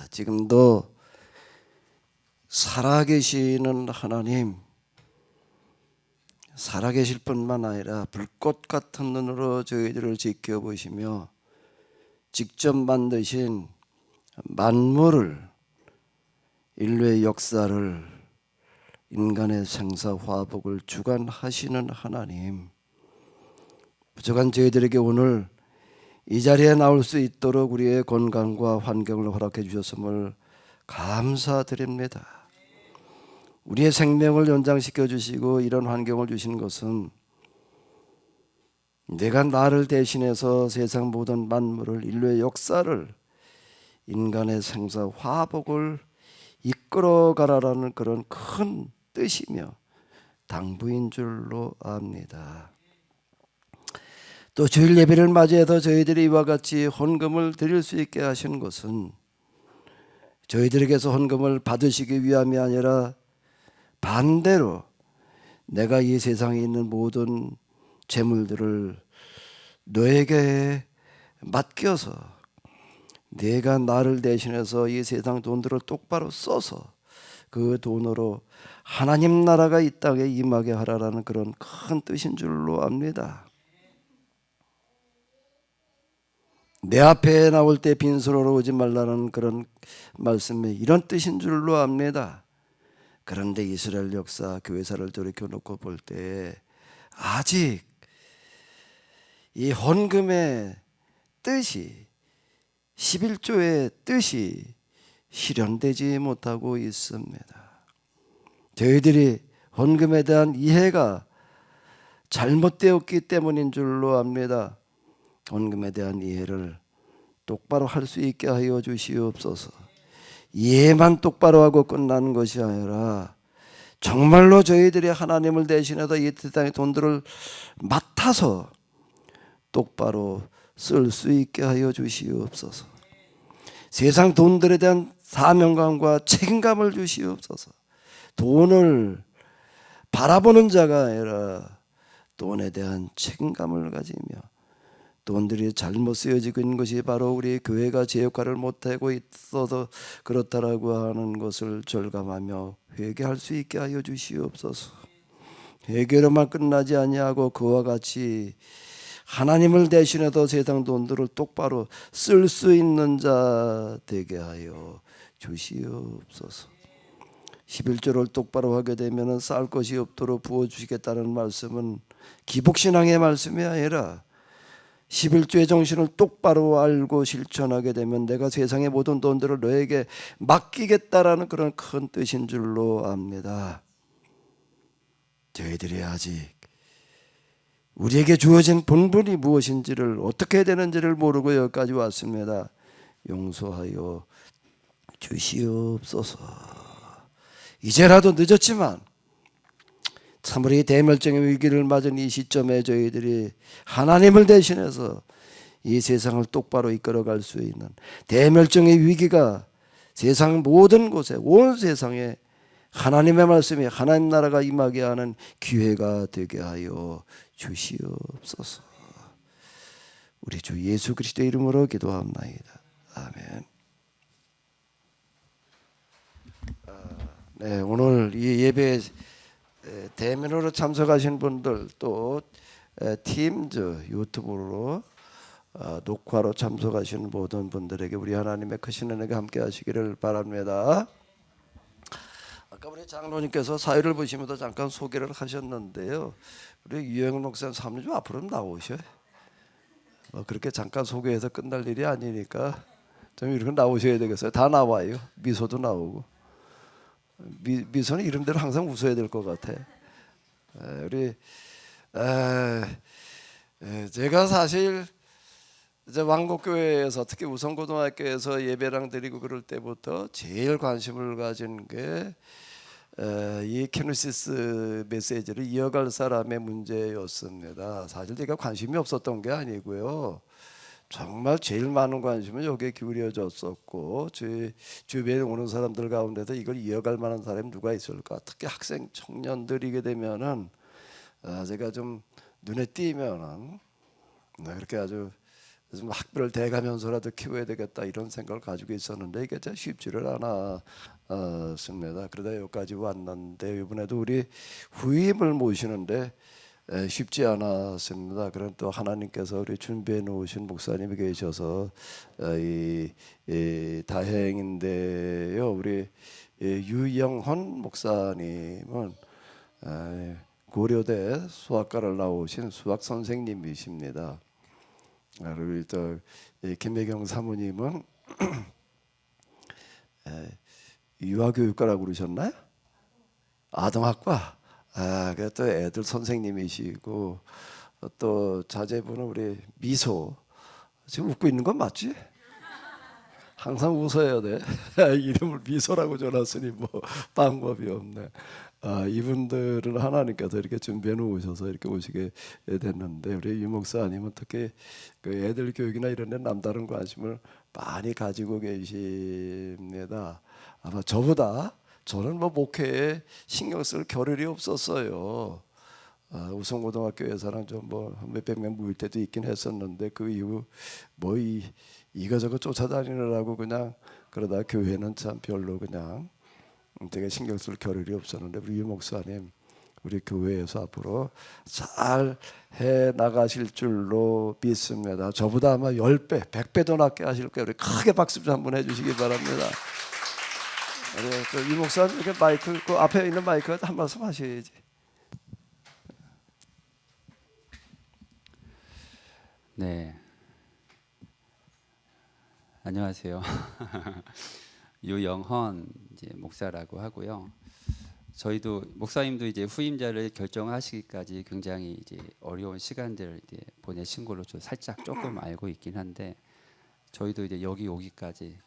지금도 살아계시는 하나님, 살아계실 뿐만 아니라 불꽃 같은 눈으로 저희들을 지켜보시며 직접 만드신 만물을, 인류의 역사를, 인간의 생사 화복을 주관하시는 하나님, 부족한 저희들에게 오늘 이 자리에 나올 수 있도록 우리의 건강과 환경을 허락해 주셨음을 감사드립니다. 우리의 생명을 연장시켜 주시고 이런 환경을 주신 것은 내가 나를 대신해서 세상 모든 만물을, 인류의 역사를, 인간의 생사 화복을 이끌어가라라는 그런 큰 뜻이며 당부인 줄로 압니다. 또 주일 예배를 맞이해서 저희들이 이와 같이 헌금을 드릴 수 있게 하신 것은 저희들에게서 헌금을 받으시기 위함이 아니라 반대로 내가 이 세상에 있는 모든 재물들을 너에게 맡겨서 내가 나를 대신해서 이 세상 돈들을 똑바로 써서 그 돈으로 하나님 나라가 이 땅에 임하게 하라라는 그런 큰 뜻인 줄로 압니다. 내 앞에 나올 때 빈손으로 오지 말라는 그런 말씀이 이런 뜻인 줄로 압니다. 그런데 이스라엘 역사, 교회사를 돌이켜놓고 볼 때 아직 이 헌금의 뜻이, 11조의 뜻이 실현되지 못하고 있습니다. 저희들이 헌금에 대한 이해가 잘못되었기 때문인 줄로 압니다. 헌금에 대한 이해를 똑바로 할 수 있게 하여 주시옵소서. 이해만 똑바로 하고 끝나는 것이 아니라 정말로 저희들이 하나님을 대신해서 이 세상의 돈들을 맡아서 똑바로 쓸 수 있게 하여 주시옵소서. 세상 돈들에 대한 사명감과 책임감을 주시옵소서. 돈을 바라보는 자가 아니라 돈에 대한 책임감을 가지며 돈들이 잘못 쓰여지고 있는 것이 바로 우리 교회가 제 역할을 못하고 있어서 그렇다라고 하는 것을 절감하며 회개할 수 있게 하여 주시옵소서. 회개로만 끝나지 아니하고 그와 같이 하나님을 대신해서 세상 돈들을 똑바로 쓸 수 있는 자 되게 하여 주시옵소서. 11조를 똑바로 하게 되면 쌓을 것이 없도록 부어주시겠다는 말씀은 기복신앙의 말씀이 아니라 11조의 정신을 똑바로 알고 실천하게 되면 내가 세상의 모든 돈들을 너에게 맡기겠다라는 그런 큰 뜻인 줄로 압니다. 저희들이 아직 우리에게 주어진 본분이 무엇인지를, 어떻게 해야 되는지를 모르고 여기까지 왔습니다. 용서하여 주시옵소서. 이제라도 늦었지만 참으로 이 대멸종의 위기를 맞은 이 시점에 저희들이 하나님을 대신해서 이 세상을 똑바로 이끌어갈 수 있는 대멸종의 위기가 세상 모든 곳에, 온 세상에 하나님의 말씀이, 하나님 나라가 임하게 하는 기회가 되게 하여 주시옵소서. 우리 주 예수 그리스도의 이름으로 기도합나이다. 아멘. 네, 오늘 이 예배 대면으로 참석하신 분들, 또 팀즈 유튜브로 녹화로 참석하시는 모든 분들에게 우리 하나님의 크신 은혜가 함께 하시기를 바랍니다. 아까 우리 장로님께서 사회를 보시면서 잠깐 소개를 하셨는데요. 우리 유영일 목사님 사모님 좀 앞으로 나오셔요. 그렇게 잠깐 소개해서 끝날 일이 아니니까 좀 이렇게 나오셔야 되겠어요. 다 나와요. 미소도 나오고. 미소는 이름대로 항상 웃어야 될 것 같아. 우리 제가 사실 이제 왕곡교회에서, 특히 우성고등학교에서 예배랑 드리고 그럴 때부터 제일 관심을 가진 게 이 케노시스 메시지를 이어갈 사람의 문제였습니다. 사실 제가 관심이 없었던 게 아니고요. 정말 제일 많은 관심은 여기에 기울여졌었고, 제 주변에 오는 사람들 가운데서 이걸 이어갈 만한 사람이 누가 있을까? 특히 학생 청년들이게 되면은 제가 좀 눈에 띄면은 그렇게 아주 좀 학비를 대가면서라도 키워야 되겠다 이런 생각을 가지고 있었는데 이게 진짜 쉽지를 않았습니다. 그러다 여기까지 왔는데 이번에도 우리 후임을 모시는데 쉽지 않았습니다. 그런 또 하나님께서 우리 준비해 놓으신 목사님이 계셔서 이 다행인데요. 우리 유영헌 목사님은 고려대 수학과를 나오신 수학 선생님이십니다. 그리고 또 김혜경 사모님은 유아교육과라고 그러셨나요? 아동학과. 그또 애들 선생님이시고 또 자제분은 우리 미소. 지금 웃고 있는 건 맞지? 항상 웃어야 돼. 이름을 미소라고 줘놨으니 뭐 방법이 없네. 이분들을 하나님께서 이렇게 준비해 놓으셔서 이렇게 오시게 됐는데 우리 유 목사님은 특히 그 애들 교육이나 이런 데 남다른 관심을 많이 가지고 계십니다. 아마 저보다 저는 뭐 목회에 신경 쓸 겨를이 없었어요. 우성고등학교에서는 좀 뭐 몇백 명 모일 때도 있긴 했었는데 그 이후 뭐 이거저거 쫓아다니느라고 그냥 그러다 교회는 참 별로 그냥 되게 신경 쓸 겨를이 없었는데 우리 유 목사님 우리 교회에서 앞으로 잘 해 나가실 줄로 믿습니다. 저보다 아마 10배, 100배도 낫게 하실 거예요. 우리 크게 박수 좀 한번 해주시기 바랍니다. 유 목사님 이렇게 마이크 그 앞에 있는 마이크 한 말씀 하셔야지. 네, 안녕하세요. 유영헌 이제 목사라고 하고요. 저희도 목사님도 이제 후임자를 결정하시기까지 굉장히 이제 어려운 시간들을 이제 보내신 걸로 좀 살짝 조금 알고 있긴 한데 저희도 이제 여기 오기까지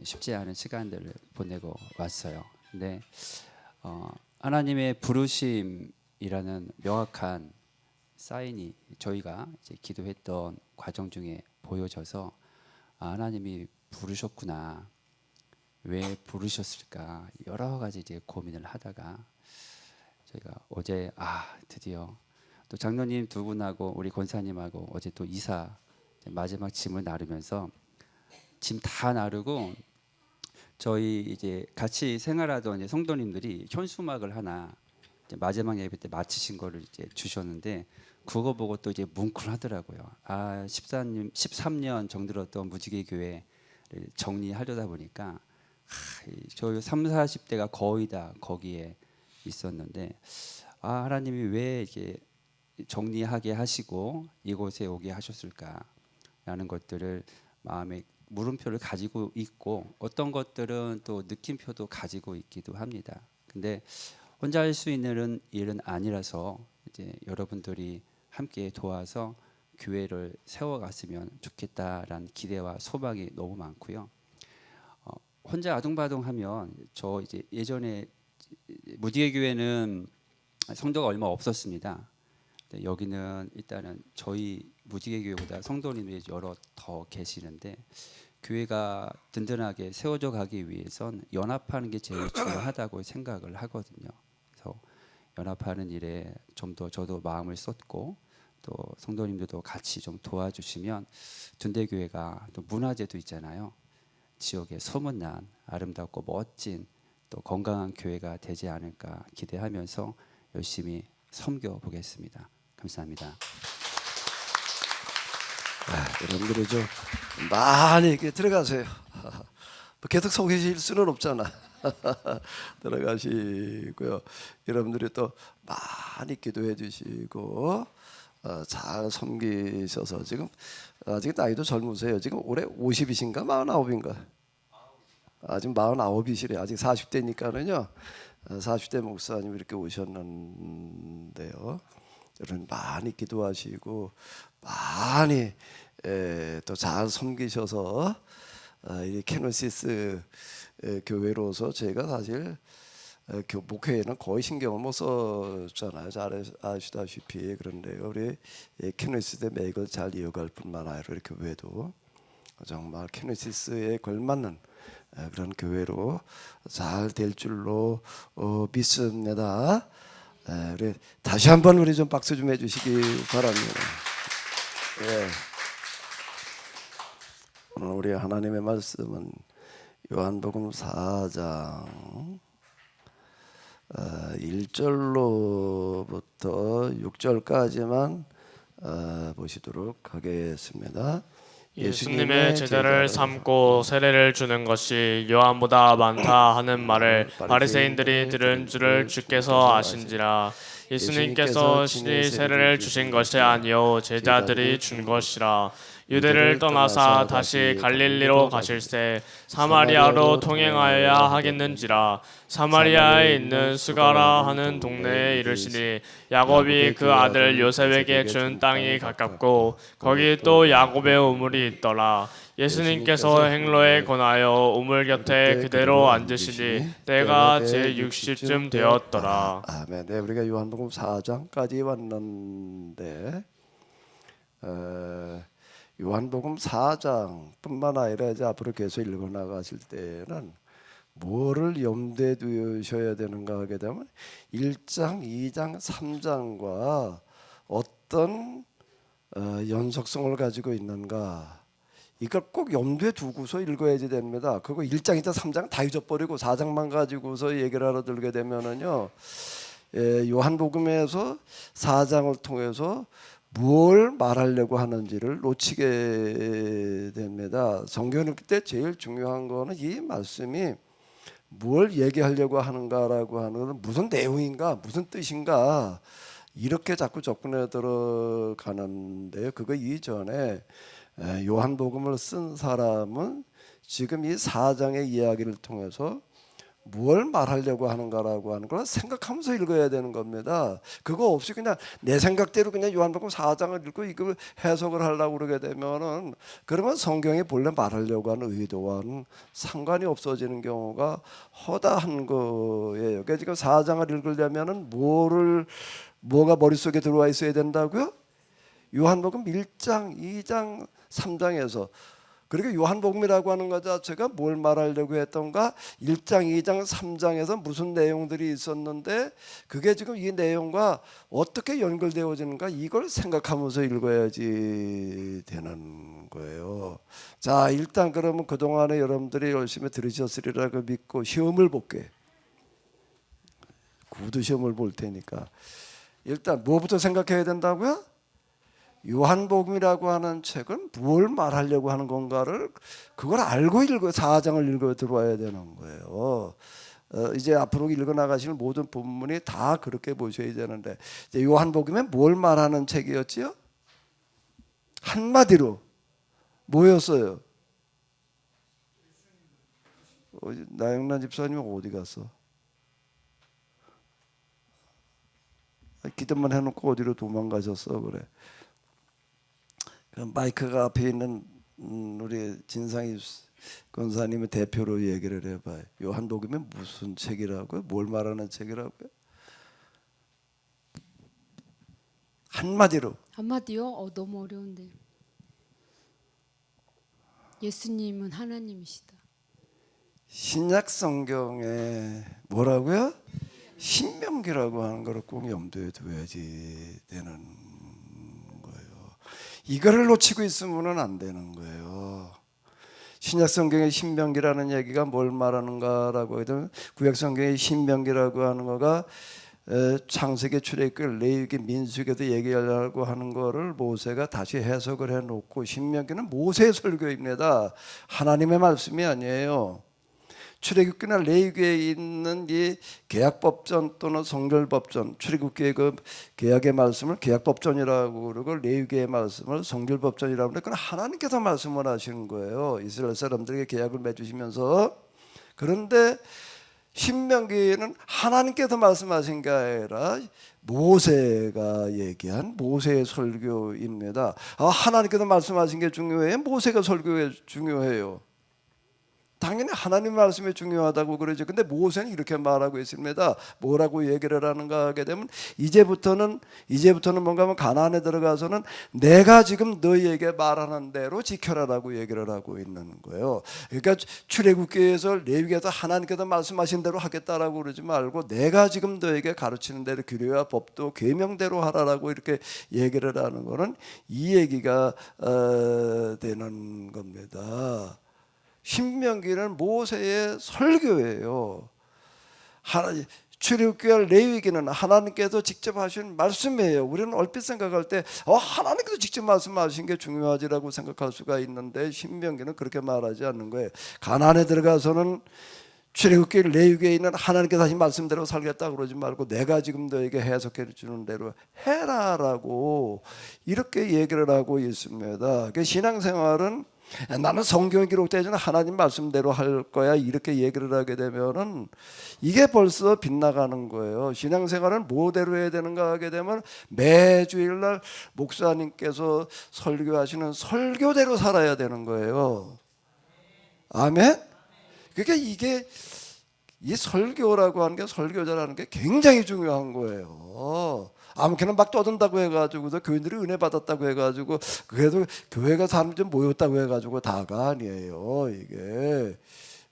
쉽지 않은 시간들을 보내고 왔어요. 근데 하나님의 부르심이라는 명확한 사인이 저희가 이제 기도했던 과정 중에 보여져서 하나님이 부르셨구나. 왜 부르셨을까 여러 가지 이제 고민을 하다가 저희가 어제 드디어 또 장로님 두 분하고 우리 권사님하고 어제 또 이사 마지막 짐을 나르면서 짐 다 나르고 저희 이제 같이 생활하던 이제 성도님들이 현수막을 하나 이제 마지막 예배 때 마치신 거를 이제 주셨는데 그거 보고 또 이제 뭉클하더라고요. 13년 정들었던 무지개 교회를 정리하려다 보니까 저희 30, 40대가 거의 다 거기에 있었는데 하나님이 왜 이렇게 정리하게 하시고 이곳에 오게 하셨을까라는 것들을 마음에 물음표를 가지고 있고 어떤 것들은 또 느낌표도 가지고 있기도 합니다. 근데 혼자 할 수 있는 일은 아니라서 이제 여러분들이 함께 도와서 교회를 세워갔으면 좋겠다라는 기대와 소망이 너무 많고요. 혼자 아둥바둥하면 저 이제 예전에 무지개 교회는 성도가 얼마 없었습니다. 근데 여기는 일단은 저희 무지개 교회보다 성도님이 여러 더 계시는데 교회가 든든하게 세워져 가기 위해선 연합하는 게 제일 중요하다고 생각을 하거든요. 그래서 연합하는 일에 좀 더 저도 마음을 쏟고 또 성도님들도 같이 좀 도와주시면 둔대교회가 또 문화재도 있잖아요. 지역에 소문난 아름답고 멋진 또 건강한 교회가 되지 않을까 기대하면서 열심히 섬겨 보겠습니다. 감사합니다. 여러분들이 좀 많이 이렇게 들어가세요. 계속 속이실 수는 없잖아. 들어가시고요. 여러분들이 또 많이 기도해 주시고 잘 섬기셔서 지금 아직 나이도 젊으세요. 지금 올해 50이신가 49인가? 지금 49이시래. 아직 40대니까는요. 40대 목사님 이렇게 오셨는데요. 여러분 많이 기도하시고 많이 또 잘 섬기셔서 이 케노시스 교회로서 제가 사실 목회에는 거의 신경을 못 썼잖아요. 잘 아시다시피. 그런데 우리 케노시스의 맥을 잘 이어갈 뿐만 아니라 우리 교회도 정말 케노시스에 걸맞는 그런 교회로 잘 될 줄로 믿습니다. 우리 다시 한번 우리 좀 박수 좀 해주시기 바랍니다. 예. 오늘 우리 하나님의 말씀은 요한복음 4장 1절로부터 6절까지만 보시도록 하겠습니다. 예수님의 제자를 삼고 세례를 주는 것이 요한보다 많다 하는 말을 바리새인들이 들은 줄을 주께서 아신지라. 예수님께서 친히 세례를 주신 것이 아니요 제자들이 준 것이라. 유대를 떠나사 다시 갈릴리로 가실새 사마리아로 통행하여야 하겠는지라. 사마리아에 있는 수가라 하는 동네에 이르시니 야곱이 그 아들 요셉에게 준 땅이 가깝고 거기 또 야곱의 우물이 있더라. 예수님께서 행로에 권하여 우물 곁에 그대로 앉으시니 때가 제60쯤 되었더라. 아멘. 네, 우리가 요한복음 4장까지 왔는데 요한복음 4장뿐만 아니라 이제 앞으로 계속 읽어 나가실 때는 뭐를 염두에 두셔야 되는가 하게 되면 1장, 2장, 3장과 어떤 연속성을 가지고 있는가 이걸 꼭 염두에 두고서 읽어야지 됩니다. 그거 1장, 2장, 3장 다 잊어버리고 4장만 가지고서 얘기를 하러 들게 되면은요 요한복음에서 4장을 통해서 뭘 말하려고 하는지를 놓치게 됩니다. 성경 읽을 때 제일 중요한 거는 이 말씀이 뭘 얘기하려고 하는가라고 하는 것은 무슨 내용인가, 무슨 뜻인가 이렇게 자꾸 접근해 들어가는데요. 그거 이전에 요한복음을 쓴 사람은 지금 이 4장의 이야기를 통해서 뭘 말하려고 하는가라고 하는 걸 생각하면서 읽어야 되는 겁니다. 그거 없이 그냥 내 생각대로 그냥 요한복음 4장을 읽고 이걸 해석을 하려고 그러게 되면은 그러면 성경이 본래 말하려고 하는 의도와는 상관이 없어지는 경우가 허다한 거예요. 그러니까 지금 4장을 읽으려면은 뭐가 머릿속에 들어와 있어야 된다고요? 요한복음 1장, 2장, 3장에서 그리고 요한복음이라고 하는 것 자체가 뭘 말하려고 했던가 1장, 2장, 3장에서 무슨 내용들이 있었는데 그게 지금 이 내용과 어떻게 연결되어지는가 이걸 생각하면서 읽어야지 되는 거예요. 자, 일단 그러면 그동안에 여러분들이 열심히 들으셨으리라고 믿고 시험을 볼게. 구두 시험을 볼 테니까 일단 뭐부터 생각해야 된다고요? 요한복음이라고 하는 책은 뭘 말하려고 하는 건가를 그걸 알고 4장을 읽어 들어와야 되는 거예요. 이제 앞으로 읽어 나가실 모든 본문이 다 그렇게 보셔야 되는데 이제 요한복음은 뭘 말하는 책이었지요? 한마디로 뭐였어요? 나영란 집사님은 어디 갔어? 기도만 해놓고 어디로 도망가셨어 그래? 그 마이크가 앞에 있는 우리 진상희 권사님의 대표로 얘기를 해봐요. 요한복음이 무슨 책이라고요? 뭘 말하는 책이라고요? 한마디로. 한마디요? 너무 어려운데. 예수님은 하나님이시다. 신약 성경에 뭐라고요? 신명기라고 하는 거를 꼭 염두에 둬야지 되는 이거를 놓치고 있으면 안 되는 거예요. 신약 성경의 신명기라는 얘기가 뭘 말하는가라고 하면 구약 성경의 신명기라고 하는 거가 창세기, 출애굽기, 레위기, 민수기에도 얘기하려고 하는 거를 모세가 다시 해석을 해놓고 신명기는 모세의 설교입니다. 하나님의 말씀이 아니에요. 출애굽기나 레위기에 있는 이 계약법전 또는 성결법전, 출애굽기의 그 계약의 말씀을 계약법전이라고 그러고 레위기의 말씀을 성결법전이라고 그러고 그건 하나님께서 말씀을 하시는 거예요. 이스라엘 사람들에게 계약을 맺으시면서. 그런데 신명기는 하나님께서 말씀하신 게 아니라 모세가 얘기한 모세의 설교입니다. 하나님께서 말씀하신 게 중요해요? 모세가 설교가 중요해요? 당연히 하나님 말씀이 중요하다고 그러죠. 근데 모세는 이렇게 말하고 있습니다. 뭐라고 얘기를 하는가 하게 되면 이제부터는 뭔가 하면 가나안에 들어가서는 내가 지금 너희에게 말하는 대로 지켜라라고 얘기를 하고 있는 거예요. 그러니까 출애굽기에서 레위기에서 하나님께서 말씀하신 대로 하겠다라고 그러지 말고 내가 지금 너에게 가르치는 대로 규례와 법도 계명대로 하라라고 이렇게 얘기를 하는 거는 이 얘기가 되는 겁니다. 신명기는 모세의 설교예요. 출애굽기와 레위기는 하나님께서 직접 하신 말씀이에요. 우리는 얼핏 생각할 때 하나님께서 직접 말씀하신 게 중요하지라고 생각할 수가 있는데 신명기는 그렇게 말하지 않는 거예요. 가나안에 들어가서는 출애굽기 레위기에 있는 하나님께서 하신 말씀대로 살겠다 그러지 말고 내가 지금 너에게 해석해 주는 대로 해라라고 이렇게 얘기를 하고 있습니다. 신앙생활은 나는 성경에 기록되어 있는 하나님 말씀대로 할 거야 이렇게 얘기를 하게 되면은 이게 벌써 빗나가는 거예요. 신앙생활은 뭐대로 해야 되는가 하게 되면 매주일날 목사님께서 설교하시는 설교대로 살아야 되는 거예요. 아멘. 그러니까 이게 이 설교라고 하는 게 설교자라는 게 굉장히 중요한 거예요. 아무렇게나 막 떠든다고 해가지고도 교인들이 은혜 받았다고 해가지고 그래도 교회가 사람 좀 모였다고 해가지고 다가 아니에요.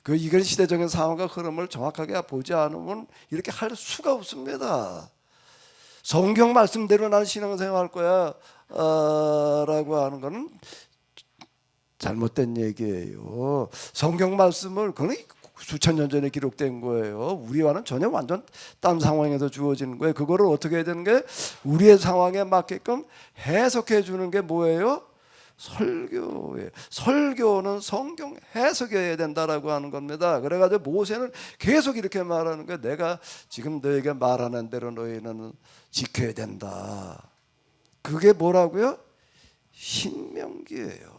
이건 시대적인 상황과 흐름을 정확하게 보지 않으면 이렇게 할 수가 없습니다. 성경 말씀대로 나는 신앙생활 할 거야 라고 하는 거는 잘못된 얘기예요. 성경 말씀을 그건 수천 년 전에 기록된 거예요. 우리와는 전혀 완전 딴 상황에서 주어지는 거예요. 그거를 어떻게 해야 되는 게 우리의 상황에 맞게끔 해석해 주는 게 뭐예요? 설교예요. 설교는 성경 해석해야 된다라고 하는 겁니다. 그래가지고 모세는 계속 이렇게 말하는 거예요. 내가 지금 너에게 말하는 대로 너희는 지켜야 된다. 그게 뭐라고요? 신명기예요.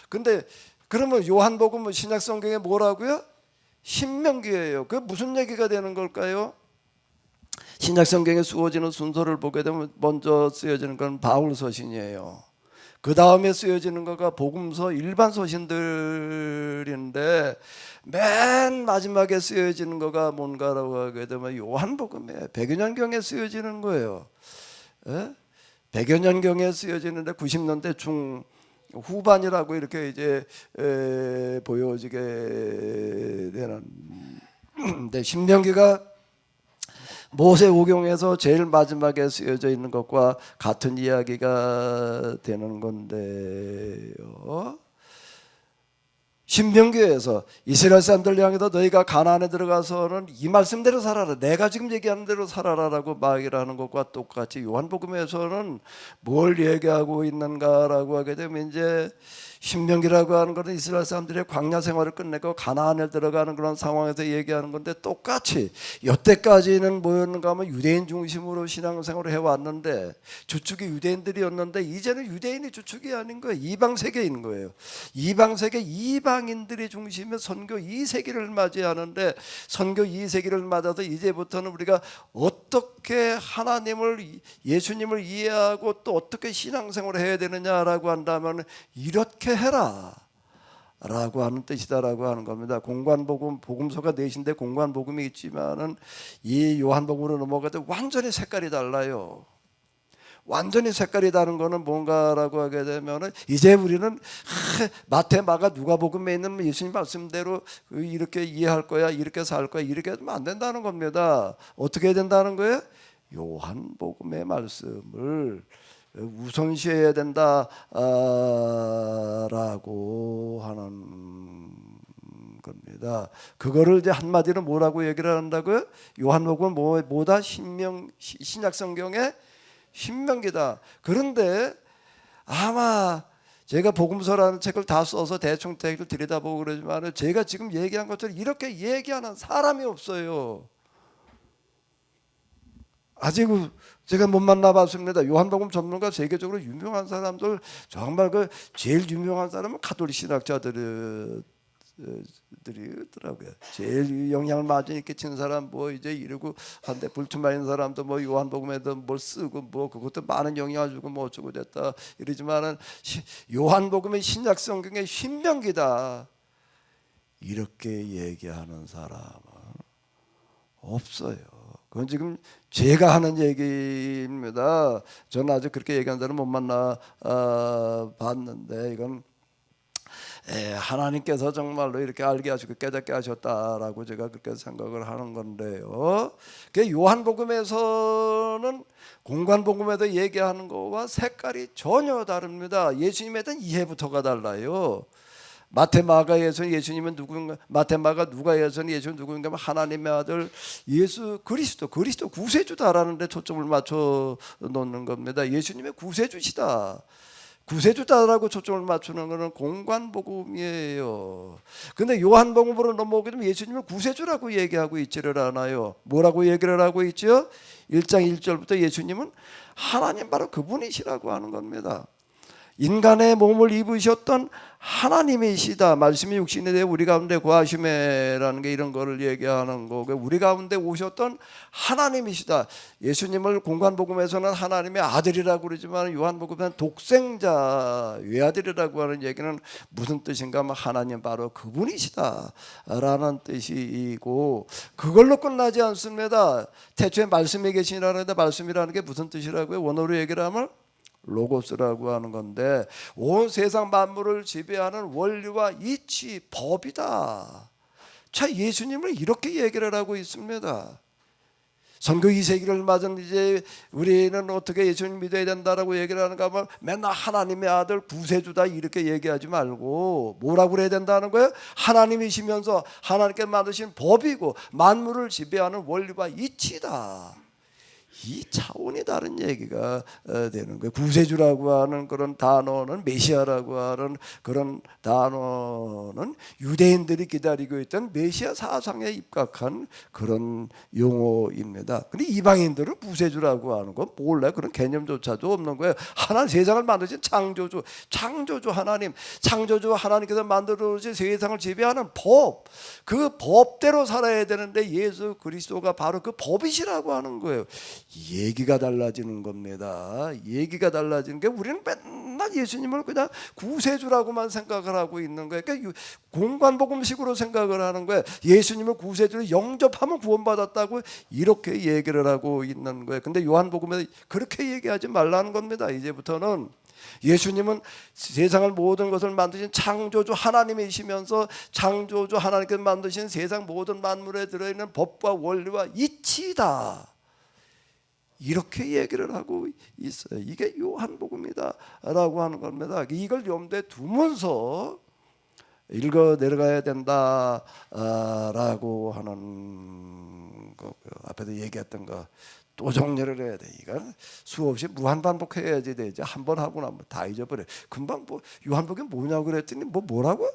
근데 그러면 요한복음 신약 성경에 뭐라고요? 신명기예요. 그 무슨 얘기가 되는 걸까요? 신약 성경에 쓰여지는 순서를 보게 되면 먼저 쓰여지는 건 바울 서신이에요. 그 다음에 쓰여지는 거가 복음서 일반 서신들인데 맨 마지막에 쓰여지는 거가 뭔가라고 하게 되면 요한복음에 100여 년경에 쓰여지는 거예요. 100여 년경에 쓰여지는데 90년대 중 후반이라고 이렇게 이제 보여지게 되는. 근데 신명기가 모세 오경에서 제일 마지막에 쓰여져 있는 것과 같은 이야기가 되는 건데요. 신명기에서 이스라엘 사람들 향해서 너희가 가나안에 들어가서는 이 말씀대로 살아라, 내가 지금 얘기하는 대로 살아라라고 말을 하는 것과 똑같이 요한복음에서는 뭘 얘기하고 있는가라고 하게 되면 이제 신명기라고 하는 것은 이스라엘 사람들의 광야 생활을 끝내고 가나안에 들어가는 그런 상황에서 얘기하는 건데 똑같이 여태까지는 뭐였는가 하면 유대인 중심으로 신앙생활을 해왔는데 주축이 유대인들이었는데 이제는 유대인이 주축이 아닌 거예요. 이방 세계인 거예요. 이방 세계 이방인들이 중심의 선교 2세기를 맞이하는데 선교 2세기를 맞아서 이제부터는 우리가 어떻게 하나님을 예수님을 이해하고 또 어떻게 신앙생활을 해야 되느냐라고 한다면 이렇게 해라 라고 하는 뜻이다라고 하는 겁니다. 공관복음, 복음서가 넷인데 공관복음이 있지만은 이 요한복음으로 넘어가도 완전히 색깔이 달라요. 완전히 색깔이 다른 거는 뭔가라고 하게 되면은 이제 우리는 마태, 마가, 누가복음에 있는 예수님 말씀대로 이렇게 이해할 거야, 이렇게 살 거야, 이렇게 하면 안 된다는 겁니다. 어떻게 해야 된다는 거예요? 요한복음의 말씀을 우선시해야 된다라고 하는 겁니다. 그거를 이제 한마디로 뭐라고 얘기를 한다고요? 요한복음은 뭐다? 신약 성경의 신명기다. 그런데 아마 제가 복음서라는 책을 다 써서 대충 text를 들여다보고 그러지만 제가 지금 얘기한 것처럼 이렇게 얘기하는 사람이 없어요. 아직 제가 못 만나봤습니다. 요한복음 전문가 세계적으로 유명한 사람들 정말 그 제일 유명한 사람은 가톨릭 신학자들이더라고요. 제일 영향을 많이 끼치는 사람 뭐 이제 이러고 한데 불투마인 사람도 뭐 요한복음에도 뭘 쓰고 뭐 그것도 많은 영향을 주고 뭐 어쩌고 됐다 이러지만은 요한복음의 신약 성경의 신명기다. 이렇게 얘기하는 사람은 없어요. 그건 지금 제가 하는 얘기입니다. 저는 아직 그렇게 얘기하는 사람 못 만나 봤는데 이건 하나님께서 정말로 이렇게 알게 하시고 깨닫게 하셨다라고 제가 그렇게 생각을 하는 건데요. 요한복음에서는 공관복음에도 얘기하는 거와 색깔이 전혀 다릅니다. 예수님에 대한 이해부터가 달라요. 마태마가에서는 예수님은 누구인가? 마태마가 누가에서는 예수는 누구인가? 하나님의 아들 예수 그리스도 구세주다라는 데 초점을 맞춰 놓는 겁니다. 예수님의 구세주시다. 구세주다라고 초점을 맞추는 것은 공관복음이에요. 근데 요한복음으로 넘어오게 되면 예수님을 구세주라고 얘기하고 있지를 않아요. 뭐라고 얘기를 하고 있죠? 1장 1절부터 예수님은 하나님 바로 그분이시라고 하는 겁니다. 인간의 몸을 입으셨던 하나님이시다. 말씀이 육신이 되어 우리 가운데 거하심에라는 게 이런 거를 얘기하는 거고, 우리 가운데 오셨던 하나님이시다. 예수님을 공관복음에서는 하나님의 아들이라고 그러지만 요한복음에는 독생자 외아들이라고 하는 얘기는 무슨 뜻인가 하면 하나님 바로 그분이시다라는 뜻이고, 그걸로 끝나지 않습니다. 태초에 말씀이 계시라는데 말씀이라는 게 무슨 뜻이라고요? 원어로 얘기를 하면 로고스라고 하는 건데, 온 세상 만물을 지배하는 원리와 이치, 법이다. 자, 예수님을 이렇게 얘기를 하고 있습니다. 선교 2세기를 맞은 이제 우리는 어떻게 예수님 믿어야 된다라고 얘기를 하는가 하면 맨날 하나님의 아들 구세주다 이렇게 얘기하지 말고 뭐라고 그래야 된다는 거예요? 하나님이시면서 하나님께 만드신 법이고 만물을 지배하는 원리와 이치다. 이 차원이 다른 얘기가 되는 거예요. 구세주라고 하는 그런 단어는, 메시아라고 하는 그런 단어는 유대인들이 기다리고 있던 메시아 사상에 입각한 그런 용어입니다. 근데 이방인들은 구세주라고 하는 건 몰라요. 그런 개념조차도 없는 거예요. 하나님 세상을 만드신 창조주 하나님, 창조주 하나님께서 만들어주신 세상을 지배하는 법, 그 법대로 살아야 되는데 예수 그리스도가 바로 그 법이시라고 하는 거예요. 얘기가 달라지는 겁니다. 얘기가 달라지는 게, 우리는 맨날 예수님을 그냥 구세주라고만 생각을 하고 있는 거예요. 그러니까 공관복음식으로 생각을 하는 거예요. 예수님을 구세주로 영접하면 구원받았다고 이렇게 얘기를 하고 있는 거예요. 근데 요한복음에 그렇게 얘기하지 말라는 겁니다. 이제부터는 예수님은 세상을 모든 것을 만드신 창조주 하나님이시면서 창조주 하나님께서 만드신 세상 모든 만물에 들어있는 법과 원리와 이치다. 이렇게 얘기를 하고 있어요. 이게 요한복음이다라고 하는 겁니다. 이걸 염두에 두면서 읽어 내려가야 된다라고 하는 거고요. 앞에도 얘기했던 거 또 정리를 해야 돼. 이건 수없이 무한 반복해야지 되지. 한 번 하고 나면 다 잊어버려. 금방 요한복음이 뭐냐고 그랬더니 뭐라고?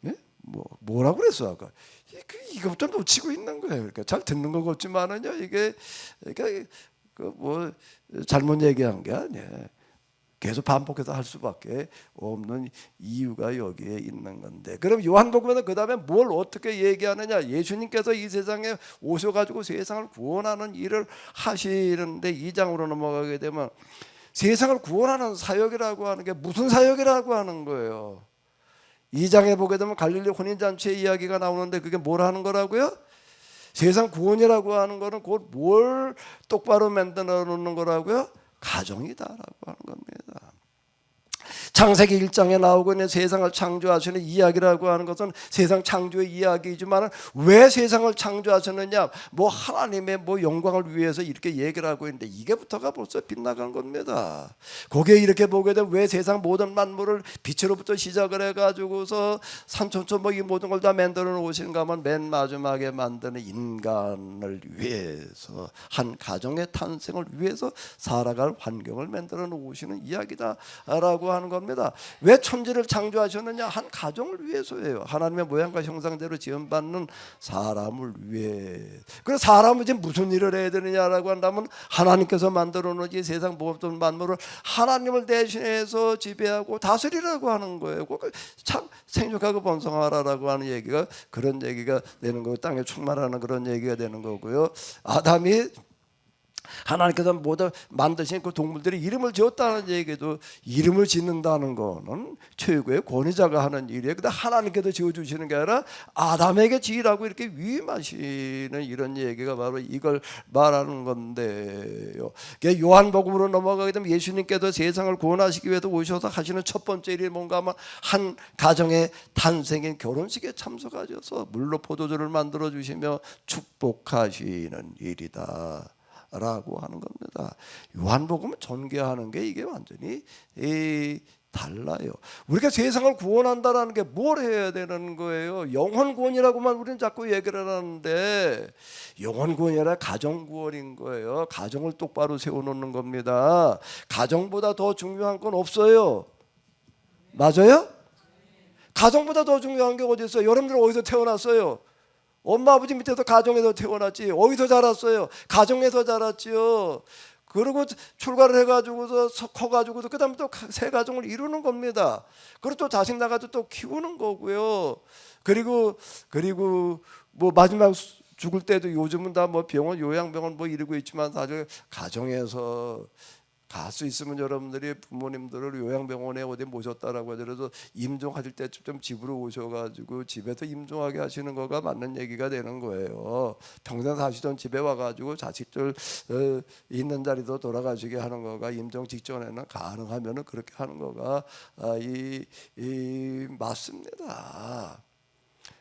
예? 뭐라고 그랬어 아까? 이것부터 놓치고 있는 거예요. 그러니까 잘 듣는 거 같지만은요, 이게 그러니까 잘못 얘기한 게 아니에요. 계속 반복해서 할 수밖에 없는 이유가 여기에 있는 건데, 그럼 요한복음에는 그 다음에 뭘 어떻게 얘기하느냐? 예수님께서 이 세상에 오셔가지고 세상을 구원하는 일을 하시는데, 2장으로 넘어가게 되면 세상을 구원하는 사역이라고 하는 게 무슨 사역이라고 하는 거예요? 2장에 보게 되면 갈릴리 혼인잔치의 이야기가 나오는데, 그게 뭘 하는 거라고요? 세상 구원이라고 하는 거는 곧 뭘 똑바로 만들어 놓는 거라고요? 가정이다라고 하는 겁니다. 창세기 1장에 나오고 있는 세상을 창조하시는 이야기라고 하는 것은 세상 창조의 이야기이지만, 왜 세상을 창조하셨느냐, 하나님의 영광을 위해서 이렇게 얘기를 하고 있는데, 이게부터가 벌써 빗나간 겁니다. 거기에 이렇게 보게 되면 왜 세상 모든 만물을 빛으로부터 시작을 해가지고서 산천초 이 모든 걸 다 만들어 놓으시는가 하면, 맨 마지막에 만드는 인간을 위해서, 한 가정의 탄생을 위해서 살아갈 환경을 만들어 놓으시는 이야기다라고 하는 겁니다. 왜 천지를 창조하셨느냐? 한 가정을 위해서예요. 하나님의 모양과 형상대로 지음받는 사람을 위해. 그래서 사람은 이제 무슨 일을 해야 되느냐라고 한다면, 하나님께서 만들어 놓은 이 세상 모든 만물을 하나님을 대신해서 지배하고 다스리라고 하는 거예요. 참 생육하고 번성하라라고 하는 얘기가 그런 얘기가 되는 거고, 땅에 충만하는 그런 얘기가 되는 거고요. 아담이 하나님께서 모두 만드신 그 동물들이 이름을 지었다는 얘기도 이름을 짓는다는 거는 최고의 권위자가 하는 일이에요. 근데 하나님께서 지어주시는 게 아니라 아담에게 지으라고 이렇게 위임하시는 이런 얘기가 바로 이걸 말하는 건데요. 요한복음으로 넘어가게 되면 예수님께서 세상을 구원하시기 위해서 오셔서 하시는 첫 번째 일이 뭔가 하면 한 가정의 탄생인 결혼식에 참석하셔서 물로 포도주를 만들어 주시며 축복하시는 일이다 라고 하는 겁니다. 요한복음은 전개하는 게 이게 완전히 달라요. 우리가 세상을 구원한다라는 게 뭘 해야 되는 거예요? 영혼 구원이라고만 우리는 자꾸 얘기를 하는데 영혼 구원이 아니라 가정 구원인 거예요. 가정을 똑바로 세워놓는 겁니다. 가정보다 더 중요한 건 없어요. 맞아요? 가정보다 더 중요한 게 어디 있어요? 여러분들 어디서 태어났어요? 엄마 아버지 밑에서 가정에서 태어났지. 어디서 자랐어요? 가정에서 자랐지요. 그리고 출가를 해가지고서 커가지고서 그다음에 또 새 가정을 이루는 겁니다. 그리고 또 자식 나가서 또 키우는 거고요. 그리고 뭐 마지막 죽을 때도 요즘은 다 뭐 병원 요양병원 뭐 이러고 있지만 사실 가정에서 갈 수 있으면 여러분들이 부모님들을 요양병원에 어디 모셨다라고 하더라도 임종하실 때쯤 좀 집으로 오셔가지고 집에서 임종하게 하시는 거가 맞는 얘기가 되는 거예요. 평생 사시던 집에 와가지고 자식들 있는 자리도 돌아가시게 하는 거가 임종 직전에는 가능하면은 그렇게 하는 거가 맞습니다.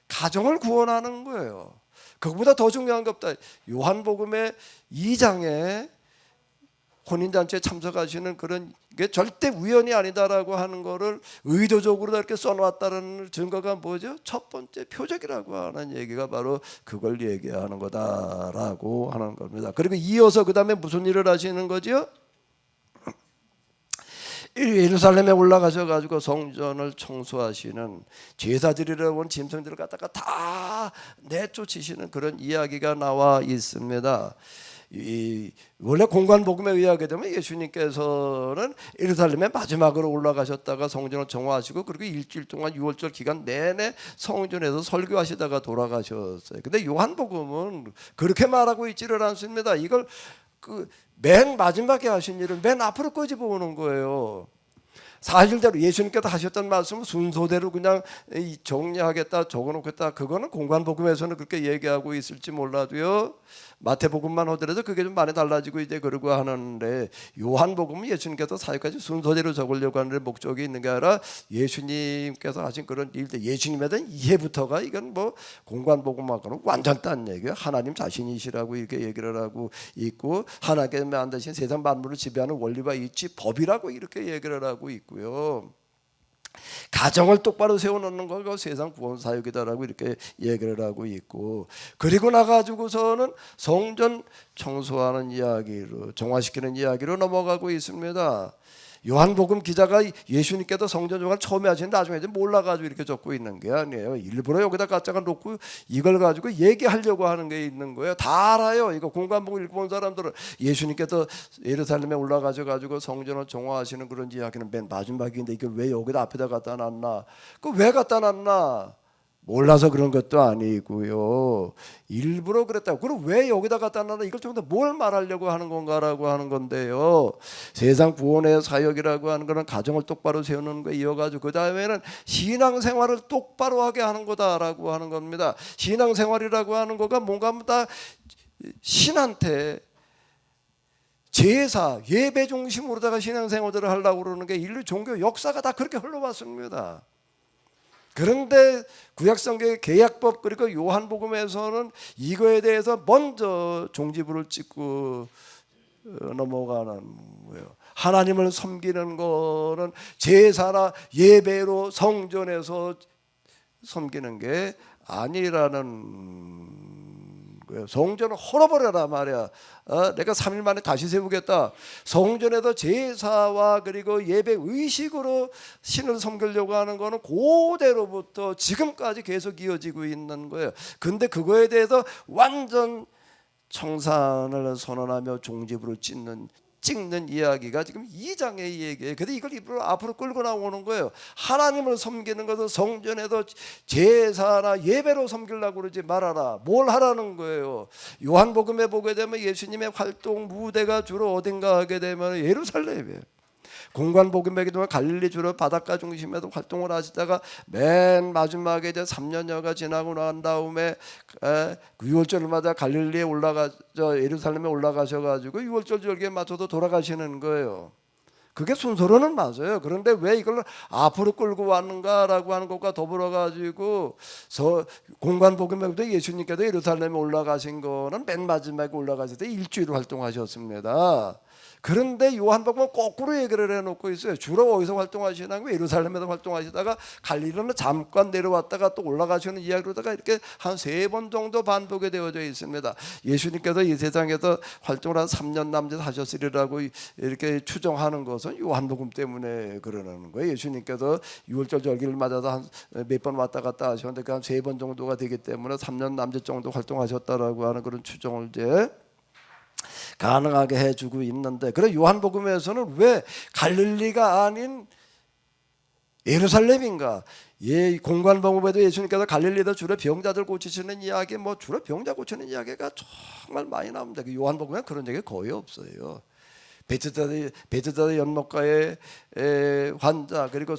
가정을 구원하는 거예요. 그것보다 더 중요한 게 없다. 요한복음의 2장에 혼인잔치에 참석하시는 그런 게 절대 우연이 아니다라고 하는 거를 의도적으로 이렇게 써놓았다는 증거가 뭐죠? 첫 번째 표적이라고 하는 얘기가 바로 그걸 얘기하는 거다라고 하는 겁니다. 그리고 이어서 그 다음에 무슨 일을 하시는 거죠? 예루살렘에 올라가셔가지고 성전을 청소하시는 제사드리러 온 짐승들을 갖다가 다 내쫓으시는 그런 이야기가 나와 있습니다. 원래 공관복음에 의하게 되면 예수님께서는 예루살렘에 마지막으로 올라가셨다가 성전을 정화하시고 그리고 일주일 동안 6월절 기간 내내 성전에서 설교하시다가 돌아가셨어요. 근데 요한복음은 그렇게 말하고 있지를 않습니다. 이걸 맨 마지막에 하신 일을 맨 앞으로 끄집어 오는 거예요. 사실대로 예수님께서 하셨던 말씀은 순서대로 그냥 정리하겠다 적어놓겠다 그거는 공관복음에서는 그렇게 얘기하고 있을지 몰라도요. 마태복음만 하더라도 그게 좀 많이 달라지고 이제 그러고 하는데 요한복음은 예수님께서 사역까지 순서대로 적으려고 하는 목적이 있는 게 아니라 예수님께서 하신 그런 일들 예수님에 대한 이해부터가 이건 뭐 공관복음하고는 완전 딴 얘기예요. 하나님 자신이시라고 이렇게 얘기를 하고 있고 하나님께서 만드신 세상 만물을 지배하는 원리와 이치 법이라고 이렇게 얘기를 하고 있고요. 가정을 똑바로 세워놓는 거가 세상 구원 사역이다라고 이렇게 얘기를 하고 있고 그리고 나가지고서는 성전 청소하는 이야기로 정화시키는 이야기로 넘어가고 있습니다. 요한복음 기자가 예수님께서 성전 정화를 처음에 하시는데 나중에 이제 몰라가지고 이렇게 적고 있는 게 아니에요. 일부러 여기다 갖다가 놓고 이걸 가지고 얘기하려고 하는 게 있는 거예요. 다 알아요. 이거 공관복음 읽어본 사람들은 예수님께서 예루살렘에 올라가셔가지고 성전을 정화하시는 그런 이야기는 맨 마지막인데 이걸 왜 여기다 앞에다 갖다 놨나? 그 왜 갖다 놨나? 몰라서 그런 것도 아니고요. 일부러 그랬다고. 그럼 왜 여기다 갖다 놨나? 이걸 좀 더 뭘 말하려고 하는 건가라고 하는 건데요. 세상 구원의 사역이라고 하는 거는 가정을 똑바로 세우는 거 이어가지고 그 다음에는 신앙생활을 똑바로 하게 하는 거다라고 하는 겁니다. 신앙생활이라고 하는 거가 뭔가 하면 다 신한테 제사, 예배 중심으로다가 신앙생활들을 하려고 그러는 게 인류 종교 역사가 다 그렇게 흘러왔습니다. 그런데 구약성경의 계약법 그리고 요한복음에서는 이거에 대해서 먼저 종지부를 찍고 넘어가는 거예요. 하나님을 섬기는 거는 제사나 예배로 성전에서 섬기는 게 아니라는 거예요. 성전을 헐어버려라 말이야. 내가 3일 만에 다시 세우겠다. 성전에서 제사와 그리고 예배 의식으로 신을 섬기려고 하는 거는 그대로부터 지금까지 계속 이어지고 있는 거예요. 근데 그거에 대해서 완전 청산을 선언하며 종지부를 찢는 찍는 이야기가 지금 2장의 얘기예요. 근데 이걸 앞으로 끌고 나오는 거예요. 하나님을 섬기는 것은 성전에도 제사나 예배로 섬기려고 그러지 말아라. 뭘 하라는 거예요. 요한복음에 보게 되면 예수님의 활동 무대가 주로 어딘가 하게 되면 예루살렘이에요. 공관복음에 보면 갈릴리 주로 바닷가 중심에서 활동을 하시다가 맨 마지막에 이제 3년여가 지나고 난 다음에 6월절마다 갈릴리에 예루살렘에 올라가셔가지고 6월절 절기에 맞춰서 돌아가시는 거예요. 그게 순서로는 맞아요. 그런데 왜 이걸 앞으로 끌고 왔는가라고 하는 것과 더불어 가지고 공관복음에도 예수님께서 예루살렘에 올라가신 거는 맨 마지막에 올라가실 때 일주일 활동하셨습니다. 그런데 요한복음은 거꾸로 얘기를 해놓고 있어요. 주로 어디서 활동하시나요? 예루살렘에서 활동하시다가 갈릴리는 잠깐 내려왔다가 또 올라가시는 이야기로다가 이렇게 한 3번 정도 반복이 되어져 있습니다. 예수님께서 이 세상에서 활동을 한 3년 남짓 하셨으리라고 이렇게 추정하는 것은 요한복음 때문에 그러는 거예요. 예수님께서 6월절 절기를 맞아서 한 몇 번 왔다 갔다 하셨는데 그 한 3번 정도가 되기 때문에 3년 남짓 정도 활동하셨다라고 하는 그런 추정을 이제 가능하게 해주고 있는데, 그래 요한복음에서는 왜 갈릴리가 아닌 예루살렘인가? 공관복음에도 예수님께서 갈릴리에서 주로 병자들 고치시는 이야기, 주로 병자 고치는 이야기가 정말 많이 나옵니다. 요한복음에 그런 얘기 거의 없어요. 베드스다 연못가의 환자, 그리고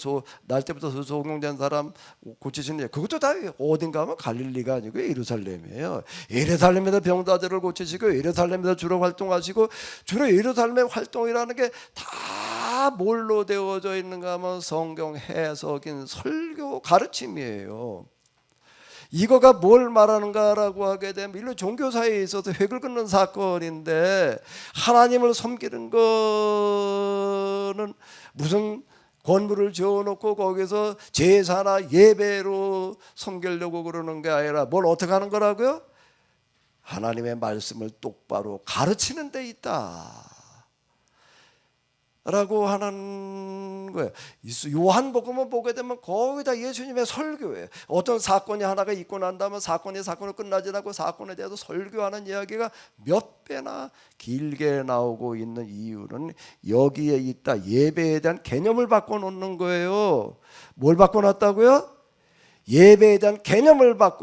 날 때부터 소경된 사람 고치시는 일, 그것도 다 어딘가 하면 갈릴리가 아니고 예루살렘이에요. 예루살렘에서 병자들을 고치시고 예루살렘에서 주로 활동하시고, 주로 예루살렘의 활동이라는 게 다 뭘로 되어져 있는가 하면 성경 해석인 설교 가르침이에요. 이거가 뭘 말하는가라고 하게 되면 인류 종교사에 있어서 획을 긋는 사건인데, 하나님을 섬기는 거는 무슨 건물을 지어놓고 거기서 제사나 예배로 섬기려고 그러는 게 아니라 뭘 어떻게 하는 거라고요? 하나님의 말씀을 똑바로 가르치는 데 있다 라고 하는 거예요. 요한복음을 보게 되면 거의 다 예수님의 설교예요. 어떤 사건이 하나가 있고 난 다음에 사건으로 끝나지 않고 사건에 대해서 설교하는 이야기가 몇 배나 길게 나오고 있는 이유는 여기에 있다. 예배에 대한 개념을 바꿔놓는 거예요. 뭘 바꿔놨다고요? 예배에 대한 개념을 바꿔놨어요.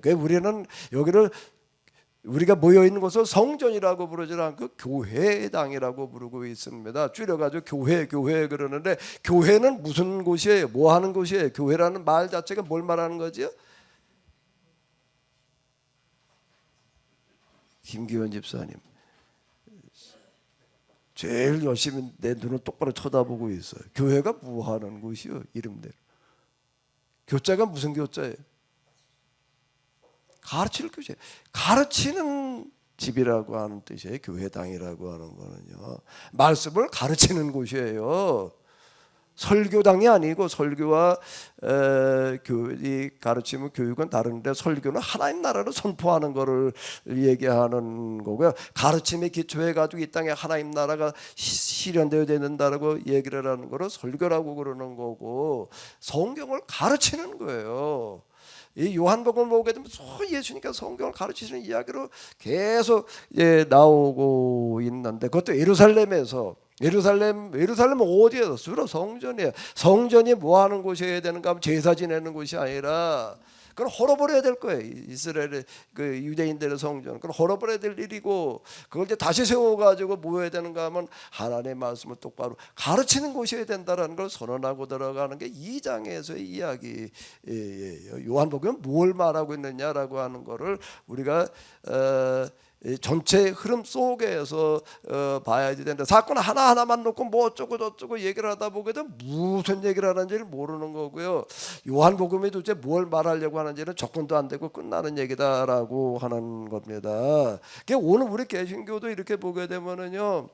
그래서 우리는 여기를 우리가 모여 있는 곳을 성전이라고 부르지 않고 교회당이라고 부르고 있습니다. 줄여가지고 교회 그러는데, 교회는 무슨 곳이에요? 뭐 하는 곳이에요? 교회라는 말 자체가 뭘 말하는 거지요? 김기현 집사님 제일 열심히 내 눈을 똑바로 쳐다보고 있어요. 교회가 뭐 하는 곳이요? 이름대로. 교자가 무슨 교자예요? 가르칠 교제, 가르치는 집이라고 하는 뜻이에요. 교회당이라고 하는 거는요, 말씀을 가르치는 곳이에요. 설교당이 아니고, 설교와 가르침은 교육은 다른데, 설교는 하나님 나라를 선포하는 것을 얘기하는 거고요. 가르침에 기초해 가지고 이 땅에 하나님 나라가 실현되어야 된다라고 얘기를 하는 거를 설교라고 그러는 거고, 성경을 가르치는 거예요. 이 요한복음을 보게 되면 예수님께서 성경을 가르치시는 이야기로 계속 나오고 있는데, 그것도 예루살렘에서, 예루살렘은 어디에서? 주로 성전이에요. 성전이 뭐 하는 곳이어야 되는가 하면 제사 지내는 곳이 아니라, 그건 헐어버려야 될 거예요. 이스라엘의 유대인들의 성전, 그건 헐어버려야 될 일이고, 그걸 이제 다시 세워가지고 모여야 되는가 하면 하나님의 말씀을 똑바로 가르치는 곳이어야 된다라는 걸 선언하고 들어가는 게 2장에서의 이야기예요. 요한복음은 뭘 말하고 있느냐라고 하는 거를 우리가 전체 흐름 속에서 봐야지 되는데, 사건 하나하나만 놓고 뭐 어쩌고 저쩌고 얘기를 하다 보게 되면 무슨 얘기를 하는지를 모르는 거고요. 요한복음이 도대체 뭘 말하려고 하는지는 접근도 안 되고 끝나는 얘기다라고 하는 겁니다. 오늘 우리 개신교도 이렇게 보게 되면은요,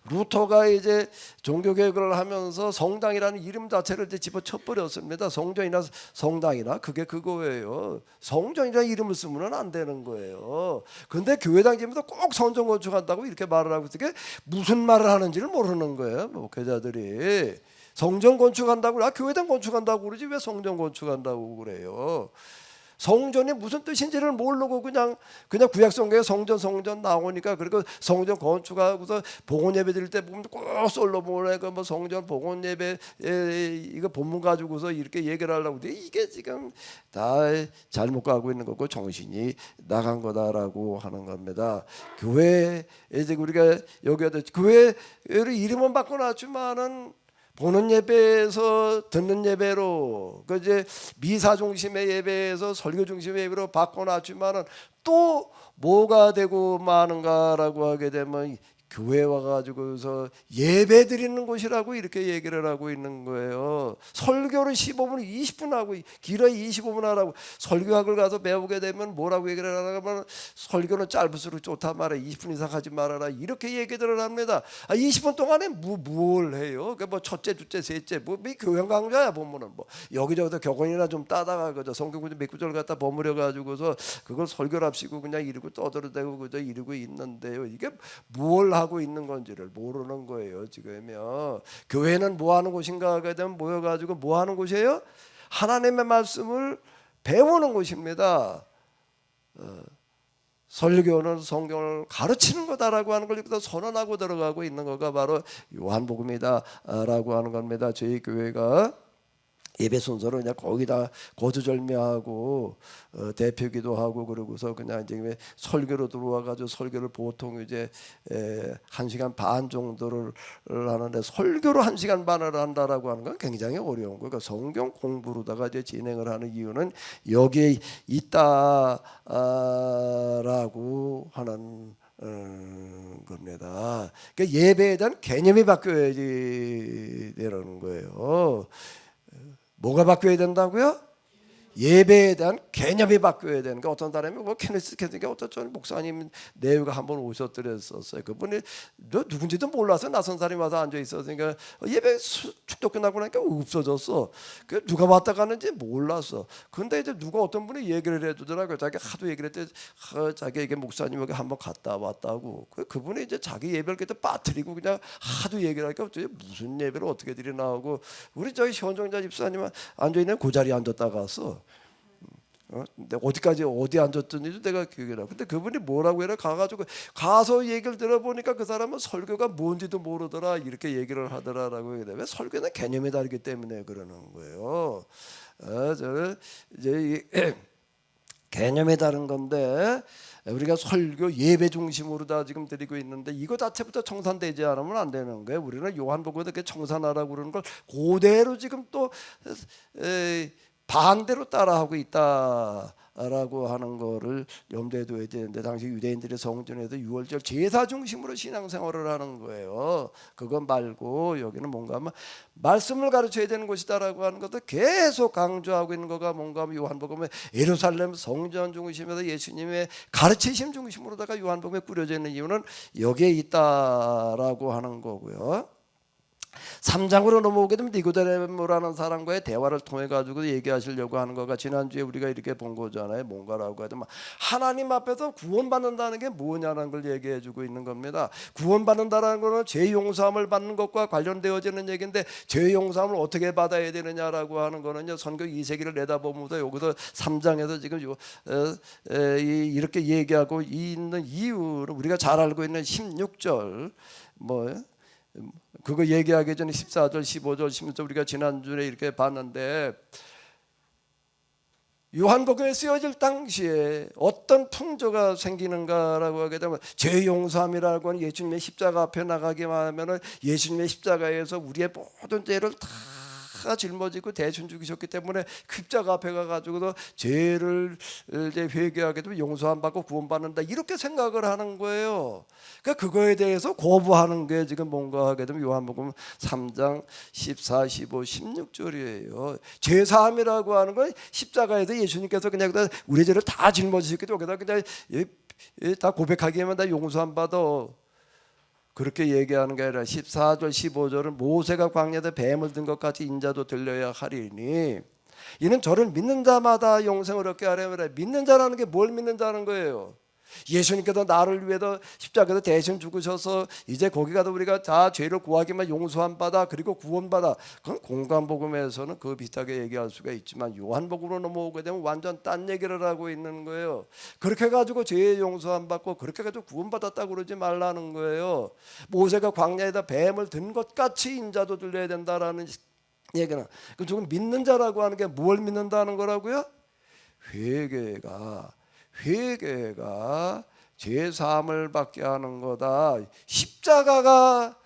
루터가 이제 종교개혁을 하면서 성당이라는 이름 자체를 이제 집어쳐 버렸습니다. 성전이나 성당이나 그게 그거예요. 성전이라는 이름을 쓰면 안 되는 거예요. 근데 교회당 집에서 꼭 성전 건축한다고 이렇게 말을 하고 있으니까 무슨 말을 하는지를 모르는 거예요, 목회자들이. 성전 건축한다고, 교회당 건축한다고 그러지 왜 성전 건축한다고 그래요? 성전이 무슨 뜻인지를 모르고 그냥 구약 성경에 성전 나오니까, 그리고 성전 건축하고서 복원 예배 드릴 때 보면 꼭 솔로몬의 뭐 성전 복원 예배 이거 본문 가지고서 이렇게 얘기를 하려고 하는데 이게 지금 다 잘못 가고 있는 거고 정신이 나간 거다라고 하는 겁니다. 교회 이제 우리가 여기다 교회를 이름은 바꿔놨지만은 보는 예배에서 듣는 예배로, 그 이제 미사 중심의 예배에서 설교 중심의 예배로 바꿔놨지만은 또 뭐가 되고 마는가라고 하게 되면 교회 와가지고서 예배 드리는 곳이라고 이렇게 얘기를 하고 있는 거예요. 설교를 15분, 20분 하고 길어야 25분 하라고. 설교학을 가서 배우게 되면 뭐라고 얘기를 하냐면 설교는 짧을수록 좋다 말해. 20분 이상 하지 말아라. 이렇게 얘기들을 합니다. 20분 동안에 뭘 해요? 뭐 첫째, 둘째, 셋째, 뭐 교양 강좌야 보면은 뭐 여기저기서 격언이나 좀 따다가 그저 성경 구절 몇 구절 갖다 버무려 가지고서 그걸 설교랍시고 그냥 이러고 떠들어대고 그저 이러고 있는데요. 이게 뭘 하고 있는 건지를 모르는 거예요. 지금요. 교회는 뭐 하는 곳인가 하게 되면 모여가지고 뭐 하는 곳이에요? 하나님의 말씀을 배우는 곳입니다. 설교는 성경을 가르치는 거다라고 하는 걸 여기서 선언하고 들어가고 있는 거가 바로 요한복음이다라고 하는 겁니다. 저희 교회가 예배 순서를 그냥 거기다 거두절미하고 대표기도 하고 그러고서 그냥 이제 설교로 들어와가지고 설교를 보통 이제 1시간 반 정도를 하는데 설교로 1시간 반을 한다라고 하는 건 굉장히 어려운 거예요. 그러니까 성경 공부로다가 이제 진행을 하는 이유는 여기에 있다라고 하는 겁니다. 그러니까 예배에 대한 개념이 바뀌어야지 되는 거예요. 뭐가 바뀌어야 된다고요? 예배에 대한 개념이 바뀌어야 되는 거. 어떤 사람이 뭐 케네스 캐스가 어떤 목사님 내외가 한번 오셨더랬었어요. 그분이 누군지도 몰라서 낯선 사람이 와서 앉아 있었으니까 예배 축도 끝나고 나니까 없어졌어. 그 누가 왔다 가는지 몰랐어. 근데 이제 누가 어떤 분이 얘기를 해주더라고요. 자기 하도 얘기를 했대. 자기에게 목사님에게 한번 갔다 왔다고. 그분이 이제 자기 예배를 그때 빠뜨리고 그냥 하도 얘기를 하니까 무슨 예배를 어떻게 드리나 하고 우리 저희 현종자 집사님은 앉아 있는 그 자리에 앉았다 갔어. 근데 어디 앉았던지도 내가 기억이 나. 근데 그분이 뭐라고 해라 가가지고 가서 얘기를 들어보니까 그 사람은 설교가 뭔지도 모르더라 이렇게 얘기를 하더라라고. 왜 설교는 개념이 다르기 때문에 그러는 거예요. 저는 이제 개념이 다른 건데 우리가 설교 예배 중심으로 다 지금 드리고 있는데 이거 자체부터 청산되지 않으면 안 되는 거예요. 우리는 요한복음에 이렇게 청산하라고 그러는 걸 그대로 지금 또 반대로 따라하고 있다라고 하는 거를 염두에 둬야 되는데, 당시 유대인들의 성전에서 유월절 제사 중심으로 신앙생활을 하는 거예요. 그건 말고 여기는 뭔가 하면 말씀을 가르쳐야 되는 곳이다라고 하는 것도 계속 강조하고 있는 거가 뭔가 하면 요한복음에 예루살렘 성전 중심에서 예수님의 가르치심 중심으로다가 요한복음에 꾸려져 있는 이유는 여기에 있다라고 하는 거고요. 3장으로 넘어오게 되면 니고데모라는 사람과의 대화를 통해 가지고 얘기하시려고 하는 거가 지난주에 우리가 이렇게 본 거잖아요. 뭔가라고 하면 하나님 앞에서 구원받는다는 게 뭐냐는 걸 얘기해 주고 있는 겁니다. 구원받는다는 거는 죄 용서함을 받는 것과 관련되어지는 얘기인데 죄 용서함을 어떻게 받아야 되느냐라고 하는 거는요. 선교 2세기를 내다보면서 여기서 3장에서 지금 이렇게 얘기하고 있는 이유는 우리가 잘 알고 있는 16절 그거 얘기하기 전에 14절, 15절, 16절 우리가 지난주에 이렇게 봤는데 요한복음에 쓰여질 당시에 어떤 풍조가 생기는가라고 하게 되면 죄 용서함이라고 하는 예수님의 십자가 앞에 나가기만 하면은 예수님의 십자가에서 우리의 모든 죄를 다 짊어지고 대신 죽이셨기 때문에 십자가 앞에 가가지고도 죄를 이제 회개하게 되면 용서함 받고 구원받는다 이렇게 생각을 하는 거예요. 그러니까 그거에 대해서 거부하는 게 지금 뭔가 하게 되면 요한복음 3장 14, 15, 16절이에요. 죄사함이라고 하는 건 십자가에서 예수님께서 그냥 우리 죄를 다 짊어지셨기 때문에 여기다 그냥 다 고백하기에만 다 용서함 받아. 그렇게 얘기하는 게 아니라 14절 15절은 모세가 광야에 뱀을 든 것 같이 인자도 들려야 하리니 이는 저를 믿는 자마다 영생을 얻게 하려면 믿는 자라는 게 뭘 믿는 자는 거예요? 예수님께서 나를 위해서 십자가에서 대신 죽으셔서 이제 거기 가서 우리가 다 죄를 구하기만 용서함 받아 그리고 구원받아. 그건 공관복음에서는 그 비슷하게 얘기할 수가 있지만 요한복음으로 넘어오게 되면 완전 딴 얘기를 하고 있는 거예요. 그렇게 가지고 죄의 용서함 받고 그렇게 가지고 구원받았다고 그러지 말라는 거예요. 모세가 광야에다 뱀을 든 것 같이 인자도 들려야 된다라는 얘기는, 그 조금 믿는 자라고 하는 게 뭘 믿는다는 거라고요? 회개가 죄 사함을 받게 하는 거다. 십자가가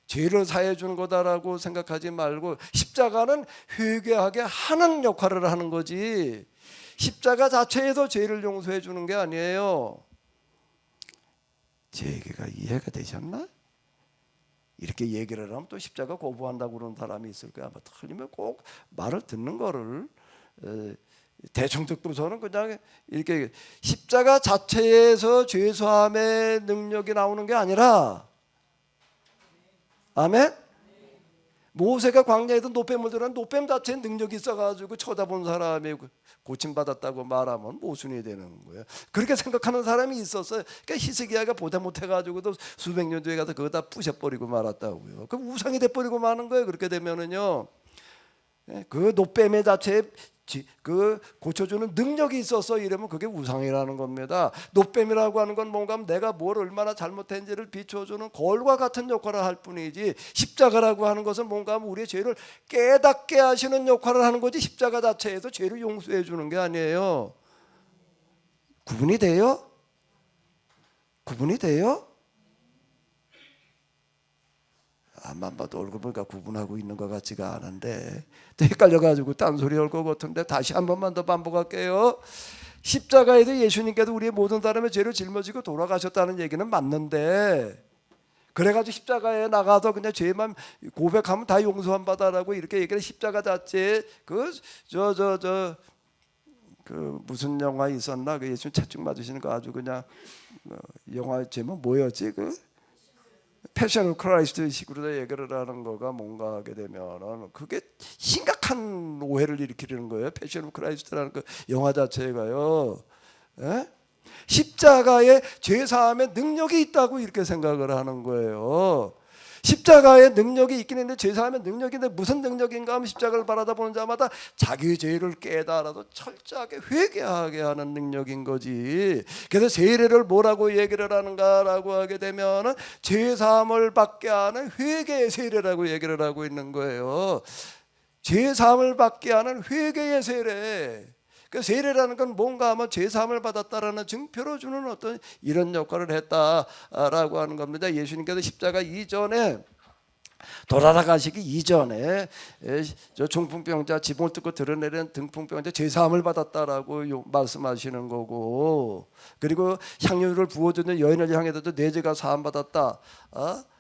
죄를 사해 주는 거다라고 생각하지 말고 십자가는 회개하게 하는 역할을 하는 거지 십자가 자체에서 죄를 용서해 주는 게 아니에요. 제 얘기가 이해가 되셨나? 이렇게 얘기를 하면 또 십자가 거부한다고 그러는 사람이 있을 거야. 아마 틀리면 꼭 말을 듣는 거를 대충 듣고서는 그냥 이렇게 십자가 자체에서 죄사함의 능력이 나오는 게 아니라, 아멘? 모세가 광야에서 노뱀을 들은 노뱀 자체에 능력이 있어가지고 쳐다본 사람이 고침받았다고 말하면 모순이 되는 거예요. 그렇게 생각하는 사람이 있었어요. 그러니까 히스기야가 보다 못해가지고도 수백 년 뒤에 가서 그거 다 부셔버리고 말았다고요. 그 우상이 돼버리고 마는 거예요. 그렇게 되면은요, 그 노뱀의 자체에 그 고쳐주는 능력이 있어서 이러면 그게 우상이라는 겁니다. 노뱀이라고 하는 건 뭔가 하면 내가 뭘 얼마나 잘못했는지를 비춰주는 거울과 같은 역할을 할 뿐이지, 십자가라고 하는 것은 뭔가 하면 우리의 죄를 깨닫게 하시는 역할을 하는 거지 십자가 자체에서 죄를 용서해 주는 게 아니에요. 구분이 돼요? 구분이 돼요? 앞만 봐도 얼굴 보니까 구분하고 있는 것 같지가 않은데 또 헷갈려가지고 딴소리 할 것 같은데 다시 한 번만 더 반복할게요. 십자가에서 예수님께서 우리의 모든 사람의 죄를 짊어지고 돌아가셨다는 얘기는 맞는데, 그래가지고 십자가에 나가서 그냥 죄만 고백하면 다 용서한 받아라고 이렇게 얘기를, 십자가 자체에 그 무슨 영화 있었나, 그 예수님 채찍 맞으시는 거 아주 그냥 영화 제목 뭐였지, 그 패션 오브 크라이스트 식으로 얘기를 하는 거가 뭔가 하게 되면은 그게 심각한 오해를 일으키는 거예요. 패션 오브 크라이스트라는 그 영화 자체가요. 에? 십자가에 죄 사함의 능력이 있다고 이렇게 생각을 하는 거예요. 십자가에 능력이 있긴 했는데 죄 사함의 능력인데 무슨 능력인가 하면 십자가를 바라다 보는 자마다 자기 죄를 깨달아도 철저하게 회개하게 하는 능력인 거지. 그래서 세례를 뭐라고 얘기를 하는가라고 하게 되면은 죄 사함을 받게 하는 회개의 세례라고 얘기를 하고 있는 거예요. 죄 사함을 받게 하는 회개의 세례. 그 세례라는 건 뭔가 하면 죄 사함을 받았다라는 증표로 주는 어떤 이런 역할을 했다라고 하는 겁니다. 예수님께서 십자가 이전에, 돌아가시기 이전에 저 중풍병자 지붕을 뚫고 드러내는 등풍병자 죄 사함을 받았다라고 말씀하시는 거고, 그리고 향유를 부어주는 여인을 향해서도 내 죄가 사함 받았다.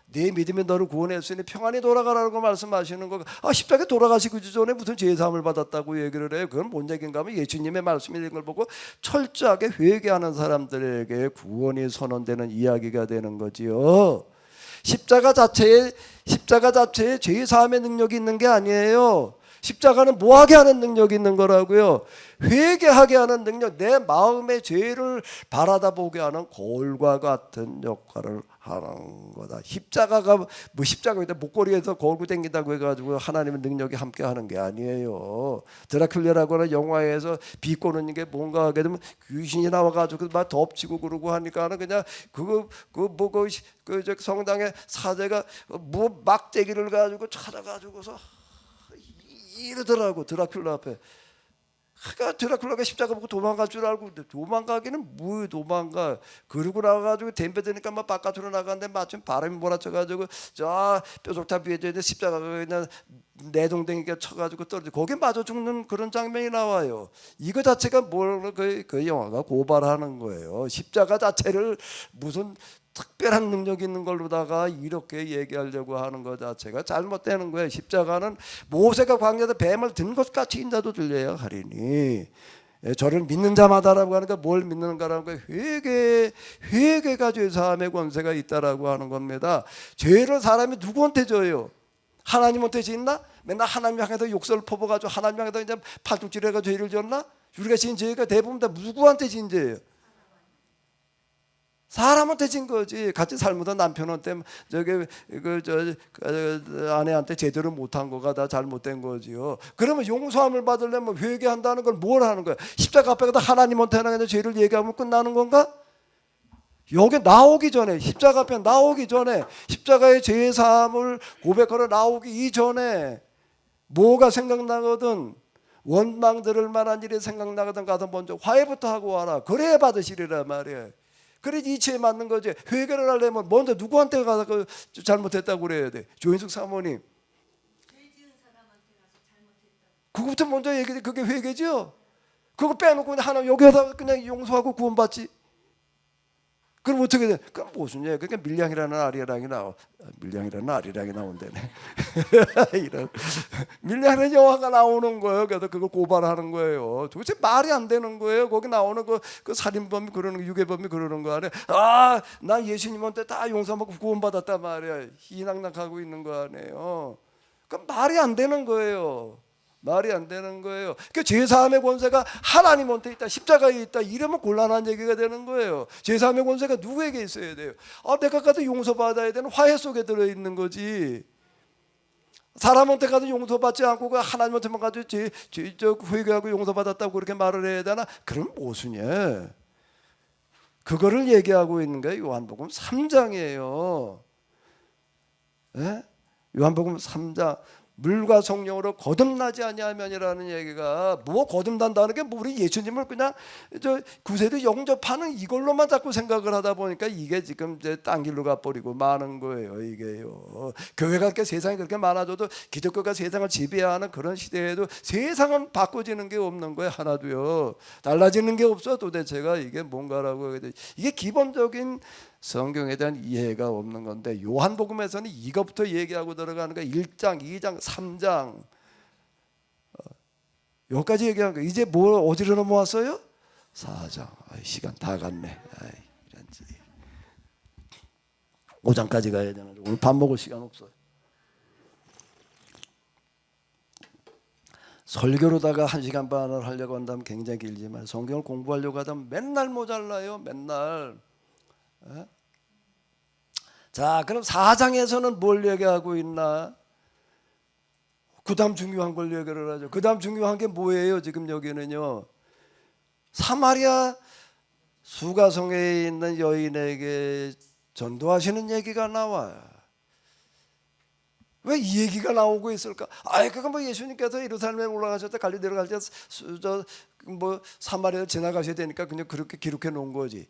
내 믿음이 너를 구원했으니 평안히 돌아가라고 말씀하시는 거. 십자가에 돌아가시기 전에 무슨 죄사함을 받았다고 얘기를 해요. 그건 뭔 얘기인가 하면 예수님의 말씀이 된 걸 보고 철저하게 회개하는 사람들에게 구원이 선언되는 이야기가 되는 거지요. 십자가 자체에 죄사함의 능력이 있는 게 아니에요. 십자가는 뭐하게 하는 능력이 있는 거라고요. 회개하게 하는 능력, 내 마음의 죄를 바라다 보게 하는 거울과 같은 역할을 하는 거다. 십자가가 뭐 십자가인데 목걸이에서 걸고 다닌다고 해가지고 하나님의 능력이 함께 하는 게 아니에요. 드라큘레라고 하는 영화에서 비꼬는 게 뭔가 하게 되면 귀신이 나와가지고 막 덮치고 그러고 하니까는 그냥 그 성당의 사제가 뭐 막대기를 가지고 찾아가지고서 이러더라고, 드라큘라 앞에. 그러니까 드라큘라가 십자가 보고 도망갈 줄 알고, 도망가기는 뭐 도망가. 그러고 나가지고 댐벼드니까 막 바깥으로 나가는데 마침 바람이 몰아쳐가지고 저 뾰족탑 위에 있는 십자가가 그냥 내동댕이가 쳐가지고 떨어져. 거기 맞아 죽는 그런 장면이 나와요. 이거 자체가 그 영화가 고발하는 거예요. 십자가 자체를 무슨 특별한 능력이 있는 걸로다가 이렇게 얘기하려고 하는 것 자체가 잘못되는 거예요. 십자가는 모세가 광야에서 뱀을 든 것 같이 인자도 들려야 하리니, 저를 믿는 자마다라고 하니까 뭘 믿는가라는 거예요. 회개가 죄사함의 권세가 있다라고 하는 겁니다. 죄를 사람이 누구한테 져요? 하나님한테 짓나? 맨날 하나님 향해서 욕설을 퍼부어가지고 하나님 향해서 이제 팔뚝질해가 죄를 졌나? 우리가 진 죄가 대부분 다 누구한테 진 죄예요? 사람한테 진 거지. 같이 살면서 남편한테 저기 아내한테 제대로 못한 거가 다 잘못된 거지요. 그러면 용서함을 받으려면 회개한다는 걸 뭘 하는 거야? 십자가 앞에다 하나님한테 그냥 죄를 얘기하면 끝나는 건가? 여기 나오기 전에, 십자가 앞에 나오기 전에, 십자가의 죄 사함을 고백하러 나오기 이전에 뭐가 생각나거든, 원망 들을 만한 일이 생각나거든 가서 먼저 화해부터 하고 와라. 그래야 받으시리라 말이야. 그래 이치에 맞는 거지. 회개를 하려면 먼저 누구한테 가서 그 잘못했다고 그래야 돼? 조인숙 사모님, 그거부터 먼저 얘기해. 그게 회개죠. 그거 빼놓고 그냥 하나 여기다 그냥 용서하고 구원받지. 그럼 어떻게 돼? 그럼 무슨 얘기? 그러니까 밀양이라는 아리랑이 나온다네. 이런 밀양이라는 영화가 나오는 거예요. 그래서 그걸 고발하는 거예요. 도대체 말이 안 되는 거예요. 거기 나오는 그 살인범이 그러는 거, 유괴범이 그러는 거 아니에요. 나 예수님한테 다 용서받고 구원받았단 말이야. 희낙낙하고 있는 거 아니에요. 그럼 말이 안 되는 거예요. 말이 안 되는 거예요. 그 죄사함의 권세가 하나님한테 있다, 십자가에 있다, 이러면 곤란한 얘기가 되는 거예요. 죄사함의 권세가 누구에게 있어야 돼요? 내가 가도 용서받아야 되는 화해 속에 들어있는 거지. 사람한테 가도 용서받지 않고 하나님한테만 가도 회개하고 용서받았다고 그렇게 말을 해야 되나? 그럼 모순이야. 그거를 얘기하고 있는 게 요한복음 3장이에요. 예? 요한복음 3장. 물과 성령으로 거듭나지 아니하면이라는 얘기가 뭐 거듭난다는 게 우리 예수님을 그냥 구세대 영접하는 이걸로만 자꾸 생각을 하다 보니까 이게 지금 이제 딴 길로 가버리고 마는 거예요. 이게요. 교회가 그렇게 세상이 그렇게 많아져도 기독교가 세상을 지배하는 그런 시대에도 세상은 바꿔지는 게 없는 거예요. 하나도요. 달라지는 게 없어. 도대체가 이게 뭔가라고. 이게 기본적인 성경에 대한 이해가 없는 건데, 요한복음에서는 이것부터 얘기하고 들어가는 거야. 1장, 2장, 3장 여기까지 얘기하는 거야. 이제 뭐 어디로 넘어왔어요? 4장. 시간 다 갔네. 이런지 5장까지 가야 되는데 오늘 밥 먹을 시간 없어요. 설교로다가 1시간 반을 하려고 한다면 굉장히 길지만 성경을 공부하려고 하다면 맨날 모자라요. 맨날. 자, 그럼 4장에서는 뭘 얘기하고 있나? 그 다음 중요한 걸 얘기를 하죠. 그 다음 중요한 게 뭐예요? 지금 여기는요, 사마리아 수가성에 있는 여인에게 전도하시는 얘기가 나와요. 왜 이 얘기가 나오고 있을까? 그건 뭐 예수님께서 예루살렘에 올라가실 때 갈릴리로 갈 때 뭐 사마리아를 지나가셔야 되니까 그냥 그렇게 기록해 놓은 거지.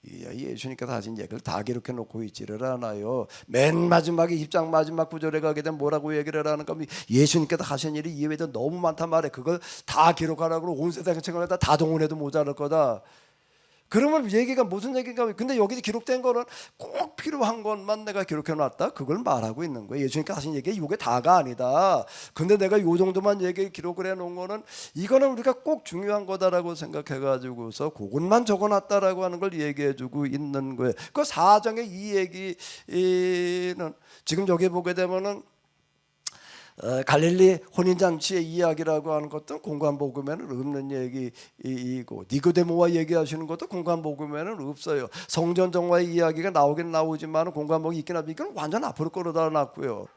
예수님께서 하신 얘기를 다 기록해 놓고 있지를 않아요. 맨 마지막에 10장 마지막 구절에 가게 되면 뭐라고 얘기를 하는가? 예수님께서 하신 일이 이외에도 너무 많단 말이에요. 그걸 다 기록하라고 온 세상의 책을 다 동원해도 모자랄 거다. 그러면 얘기가 무슨 얘기인가? 근데 여기 기록된 거는 꼭 필요한 것만 내가 기록해 놨다, 그걸 말하고 있는 거예요. 예수님께서 하신 얘기 이게 다가 아니다. 근데 내가 요 정도만 얘기 기록을 해 놓은 거는 이거는 우리가 꼭 중요한 거다라고 생각해 가지고서 그것만 적어 놨다라고 하는 걸 얘기해 주고 있는 거예요. 그 4장의 이 얘기는 지금 여기 보게 되면은 갈릴리 혼인잔치의 이야기라고 하는 것도 공관복음에는 없는 얘기이고, 니고데모와 얘기하시는 것도 공관복음에는 없어요. 성전 정화의 이야기가 나오긴 나오지만 공관복음이 있긴 하지만 이건 완전 앞으로 끌어다 놨고요.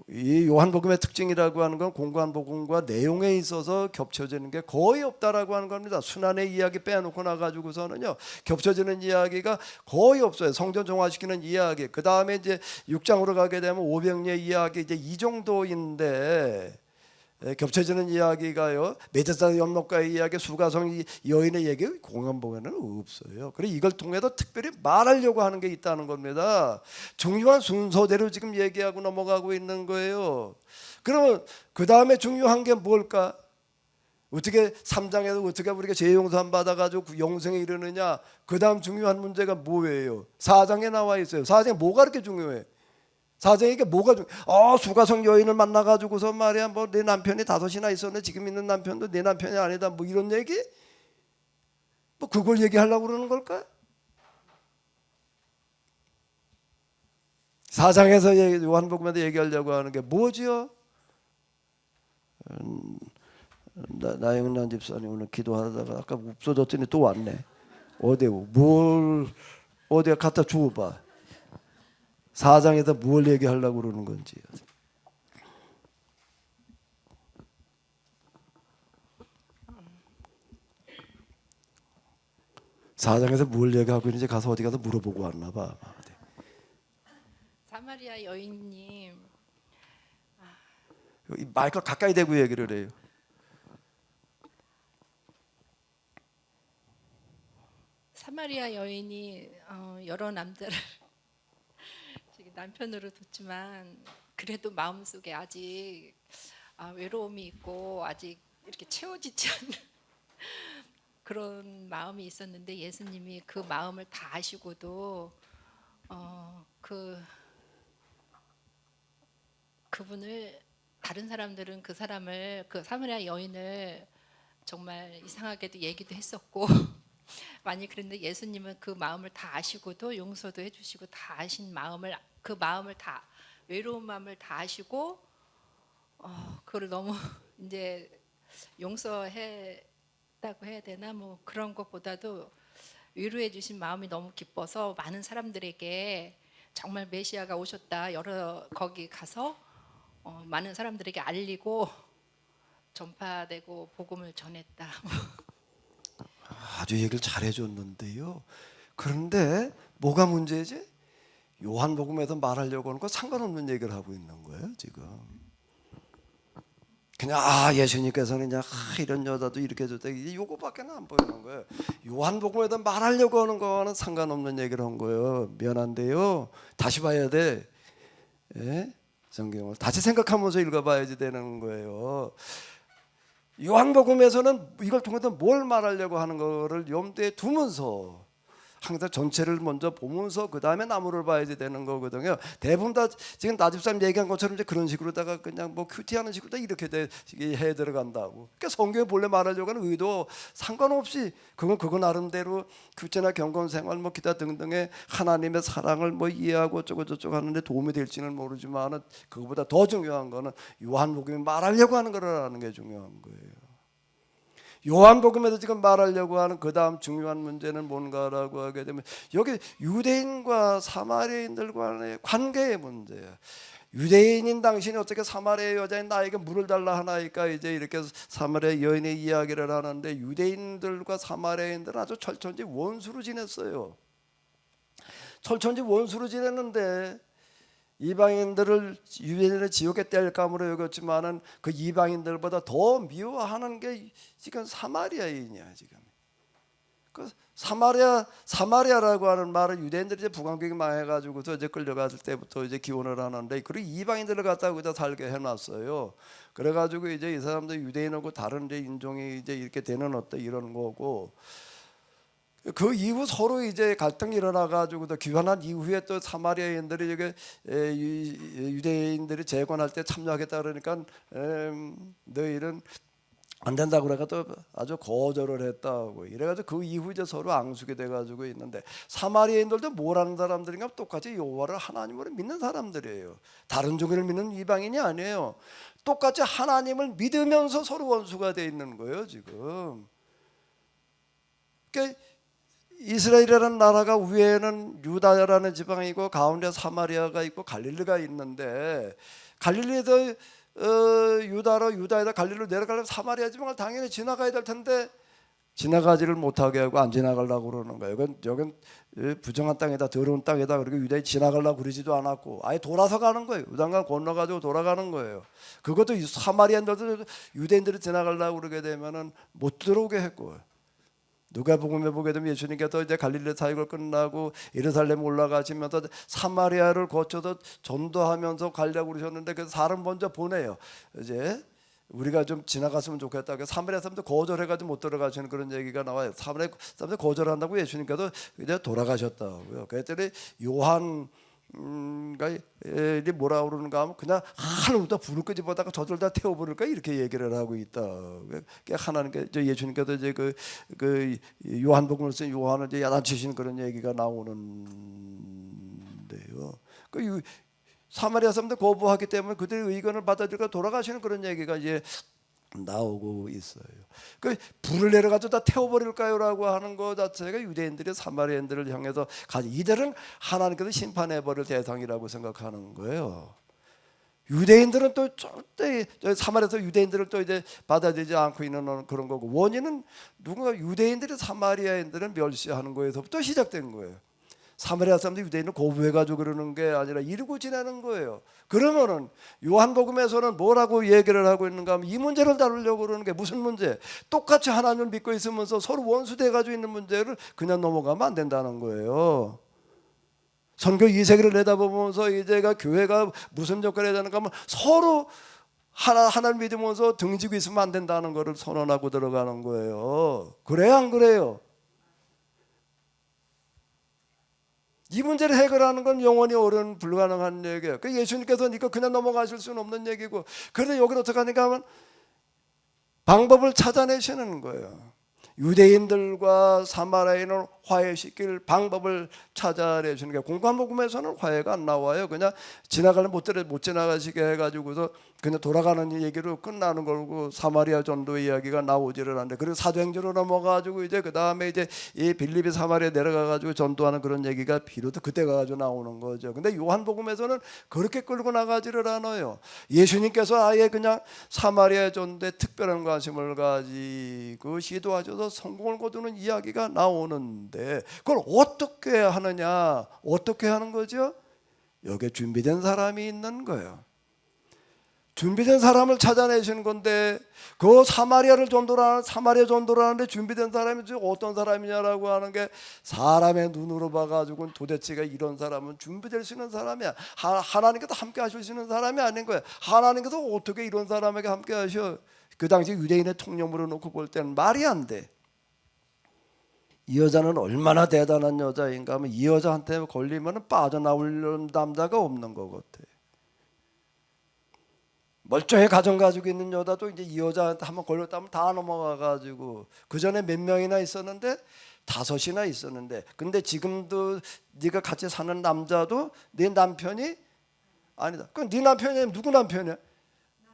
이 요한복음의 특징이라고 하는 건 공관복음과 내용에 있어서 겹쳐지는 게 거의 없다라고 하는 겁니다. 순환의 이야기 빼놓고 나가지고서는요, 겹쳐지는 이야기가 거의 없어요. 성전 정화시키는 이야기, 그 다음에 이제 6장으로 가게 되면 오병리의 이야기, 이제 이 정도인데 겹쳐지는 이야기가요, 메데사 연못가의 이야기, 수가성 여인의 얘기 공관복음에는 없어요. 그래서 이걸 통해서 특별히 말하려고 하는 게 있다는 겁니다. 중요한 순서대로 지금 얘기하고 넘어가고 있는 거예요. 그러면 그 다음에 중요한 게 뭘까? 어떻게 3장에서 어떻게 우리가 죄 용서함 받아가지고 영생에 이르느냐? 그 다음 중요한 문제가 뭐예요? 4장에 나와 있어요. 4장에 뭐가 그렇게 중요해? 사장에게 뭐가 수가성 여인을 만나가지고서 말이야, 뭐 내 남편이 5이나 있었는데 지금 있는 남편도 내 남편이 아니다, 뭐 이런 얘기? 뭐 그걸 얘기하려고 그러는 걸까? 4장에서 요한복음에서 얘기하려고 하는 게 뭐지요? 나영란 집사님 오늘 기도하다가 아까 없어졌더니 또 왔네. 어디 뭘 어디가 갖다 주워봐. 4장에다 뭘 얘기하려고 그러는 건지. 4장에서 뭘 얘기하고 있는지 가서 어디 가서 물어보고 왔나 봐. 사마리아 여인님, 이 마이크 가까이 대고 얘기를 해요. 사마리아 여인이 여러 남자를 지금 남편으로 뒀지만 그래도 마음속에 아직 외로움이 있고 아직 이렇게 채워지지 않는 그런 마음이 있었는데 예수님이 그 마음을 다 아시고도 그분을 다른 사람들은 그 사람을 그 사마리아 여인을 정말 이상하게도 얘기도 했었고 많이 그랬는데 예수님은 그 마음을 다 아시고도 용서도 해주시고 다 아신 마음을 그 마음을 다 외로운 마음을 다 아시고 그걸 너무 이제 용서했다고 해야 되나 뭐 그런 것보다도 위로해 주신 마음이 너무 기뻐서 많은 사람들에게 정말 메시아가 오셨다 여러 거기 가서 많은 사람들에게 알리고 전파되고 복음을 전했다. 아주 얘기를 잘해줬는데요. 그런데 뭐가 문제지? 요한복음에서 말하려고 하는 거 상관없는 얘기를 하고 있는 거예요 지금. 그냥 예수님께서는 그냥 이런 여자도 이렇게 해줬다 이거밖에 안 보이는 거예요. 요한복음에서 말하려고 하는 거는 상관없는 얘기를 한 거예요. 미안한데요. 다시 봐야 돼. 예? 성경을 다시 생각하면서 읽어봐야지 되는 거예요. 요한복음에서는 이걸 통해서 뭘 말하려고 하는 거를 염두에 두면서 항상 전체를 먼저 보면서 그 다음에 나무를 봐야지 되는 거거든요. 대부분 다 지금 나집사님 얘기한 것처럼 이제 그런 식으로다가 그냥 뭐 큐티하는 식으로 이렇게 해 들어간다고. 그러니까 성경에 본래 말하려고 하는 의도 상관없이 그거 나름대로 큐티나 경건생활 뭐 기타 등등의 하나님의 사랑을 뭐 이해하고 어쩌고 저쩌고 하는데 도움이 될지는 모르지만 그거보다 더 중요한 거는 요한복음이 말하려고 하는 거라는 게 중요한 거예요. 요한복음에서 지금 말하려고 하는 그 다음 중요한 문제는 뭔가라고 하게 되면 여기 유대인과 사마리아인들과의 관계의 문제예요. 유대인인 당신이 어떻게 사마리아 여자인 나에게 물을 달라 하나이까 이제 이렇게 사마리아 여인의 이야기를 하는데 유대인들과 사마리아인들은 아주 철천지 원수로 지냈어요. 철천지 원수로 지냈는데 이방인들을 유대인을 지옥에 뗄 감으로 여겼지만은 그 이방인들보다 더 미워하는 게 지금 사마리아인이야 지금. 그 사마리아라고 하는 말은 유대인들이 이제 북왕국이 망해가지고서 이제 끌려갔을 때부터 이제 기원을 하는데 그리고 이방인들을 갖다가 여기다 살게 해놨어요. 그래가지고 이제 이 사람들 유대인하고 다른 이제 인종이 이제 이렇게 되는 어떤 이런 거고. 그 이후 서로 이제 갈등이 일어나가지고 또 귀환한 이후에 또 사마리아인들이 이게 유대인들이 재건할 때 참여하겠다 그러니까 너희는 안 된다고 그래가 또 아주 거절을 했다고 이래가지고 그 이후 이제 서로 앙숙이 돼가지고 있는데 사마리아인들도 뭘 하는 사람들인가 똑같이 여호와를 하나님으로 믿는 사람들이에요. 다른 종교를 믿는 이방인이 아니에요. 똑같이 하나님을 믿으면서 서로 원수가 돼 있는 거예요 지금. 그러니까 이스라엘이라는 나라가 위에는 유다라는 지방이고 가운데 사마리아가 있고 갈릴리가 있는데 갈릴리에서 유다에서 갈릴리로 내려가려면 사마리아 지방을 당연히 지나가야 될 텐데 지나가지를 못하게 하고 안 지나가려고 그러는 거예요. 여긴 부정한 땅이다 더러운 땅이다 그리고 유다에 지나가려고 그러지도 않았고 아예 돌아서 가는 거예요. 요단강 건너가지고 돌아가는 거예요. 그것도 사마리아인들도 유대인들이 지나가려고 그러게 되면은 못 들어오게 했고 누가복음에 보게 되면 예수님께서 이제 갈릴리 사역을 끝나고 예루살렘 올라가시면서 사마리아를 거쳐서 전도하면서 가려고 그러셨는데 그래서 사람 먼저 보내요. 이제 우리가 좀 지나갔으면 좋겠다. 사마리아 사람들 거절해가지고 못 들어가시는 그런 얘기가 나와요. 사마리아 사람들 거절한다고 예수님께서 이제 돌아가셨다고요. 그랬더니 요한 뭐라 그러는가 하면 그냥 하늘부터 불을 끄집어다가 저들 다 태워버릴까 이렇게 얘기를 하고 있다. 하나님께 예수님께서 이제 그 요한복음을 쓴 요한을 이제 야단치신 그런 얘기가 나오는데요. 그 사마리아 사람들 거부하기 때문에 그들의 의견을 받아들이고 돌아가시는 그런 얘기가 이제 나오고 있어요. 그 불을 내려가지고 다 태워버릴까요라고 하는 것 자체가 유대인들이 사마리아인들을 향해서 이들은 하나님께서 심판해버릴 대상이라고 생각하는 거예요. 유대인들은 또 절대 사마리아에서 유대인들을 또 이제 받아들이지 않고 있는 그런 거고, 원인은 누군가 유대인들이 사마리아인들을 멸시하는 거에서부터 시작된 거예요. 사마리아 사람들이 유대인을 거부해가지고 그러는 게 아니라 이러고 지내는 거예요. 그러면은 요한복음에서는 뭐라고 얘기를 하고 있는가 하면 이 문제를 다루려고 그러는 게 무슨 문제? 똑같이 하나님을 믿고 있으면서 서로 원수돼가지고 있는 문제를 그냥 넘어가면 안 된다는 거예요. 선교 2세기를 내다보면서 이제가 교회가 무슨 역할을 해야 되는가 하면 서로 하나를 믿으면서 등지고 있으면 안 된다는 것을 선언하고 들어가는 거예요. 그래요, 안 그래요? 이 문제를 해결하는 건 영원히 어려운 불가능한 얘기예요. 그 예수님께서는 이거 그냥 넘어가실 수는 없는 얘기고, 그런데 여기는 어떻게 하는가 하면 방법을 찾아내시는 거예요. 유대인들과 사마리아인을 화해시킬 방법을 찾아내시는 게, 공관복음에서는 화해가 안 나와요. 그냥 지나가면 못 지나가시게 해가지고서 그냥 돌아가는 얘기로 끝나는 거고, 사마리아 전도 이야기가 나오지를 않는데, 그리고 사도행전으로 넘어가지고 이제 그 다음에 이제 이 빌립이 사마리아 내려가가지고 전도하는 그런 얘기가 비로소 그때 가가지고 나오는 거죠. 근데 요한복음에서는 그렇게 끌고 나가지를 않아요. 예수님께서 아예 그냥 사마리아 전도에 특별한 관심을 가지고 시도하셔서 성공을 거두는 이야기가 나오는데, 그걸 어떻게 하느냐? 어떻게 하는 거죠? 여기에 준비된 사람이 있는 거예요. 준비된 사람을 찾아내시는 건데, 그 사마리아 전도를 하는데 준비된 사람이 어떤 사람이냐라고 하는 게, 사람의 눈으로 봐가지고는 도대체가 이런 사람은 준비될 수 있는 사람이야. 하나님께서 함께 하실 수 있는 사람이 아닌 거야. 하나님께서 어떻게 이런 사람에게 함께 하셔? 그 당시 유대인의 통념으로 놓고 볼 때는 말이 안 돼. 이 여자는 얼마나 대단한 여자인가 하면, 이 여자한테 걸리면 빠져나올 남자가 없는 것 같아. 멀쩡히 가정 가지고 있는 여자도 이제 이 여자한테 한번 걸렸다면 다 넘어가가지고, 그 전에 몇 명이나 있었는데 5이나 있었는데, 근데 지금도 네가 같이 사는 남자도 네 남편이 아니다. 그럼 네 남편이 누구 남편이야?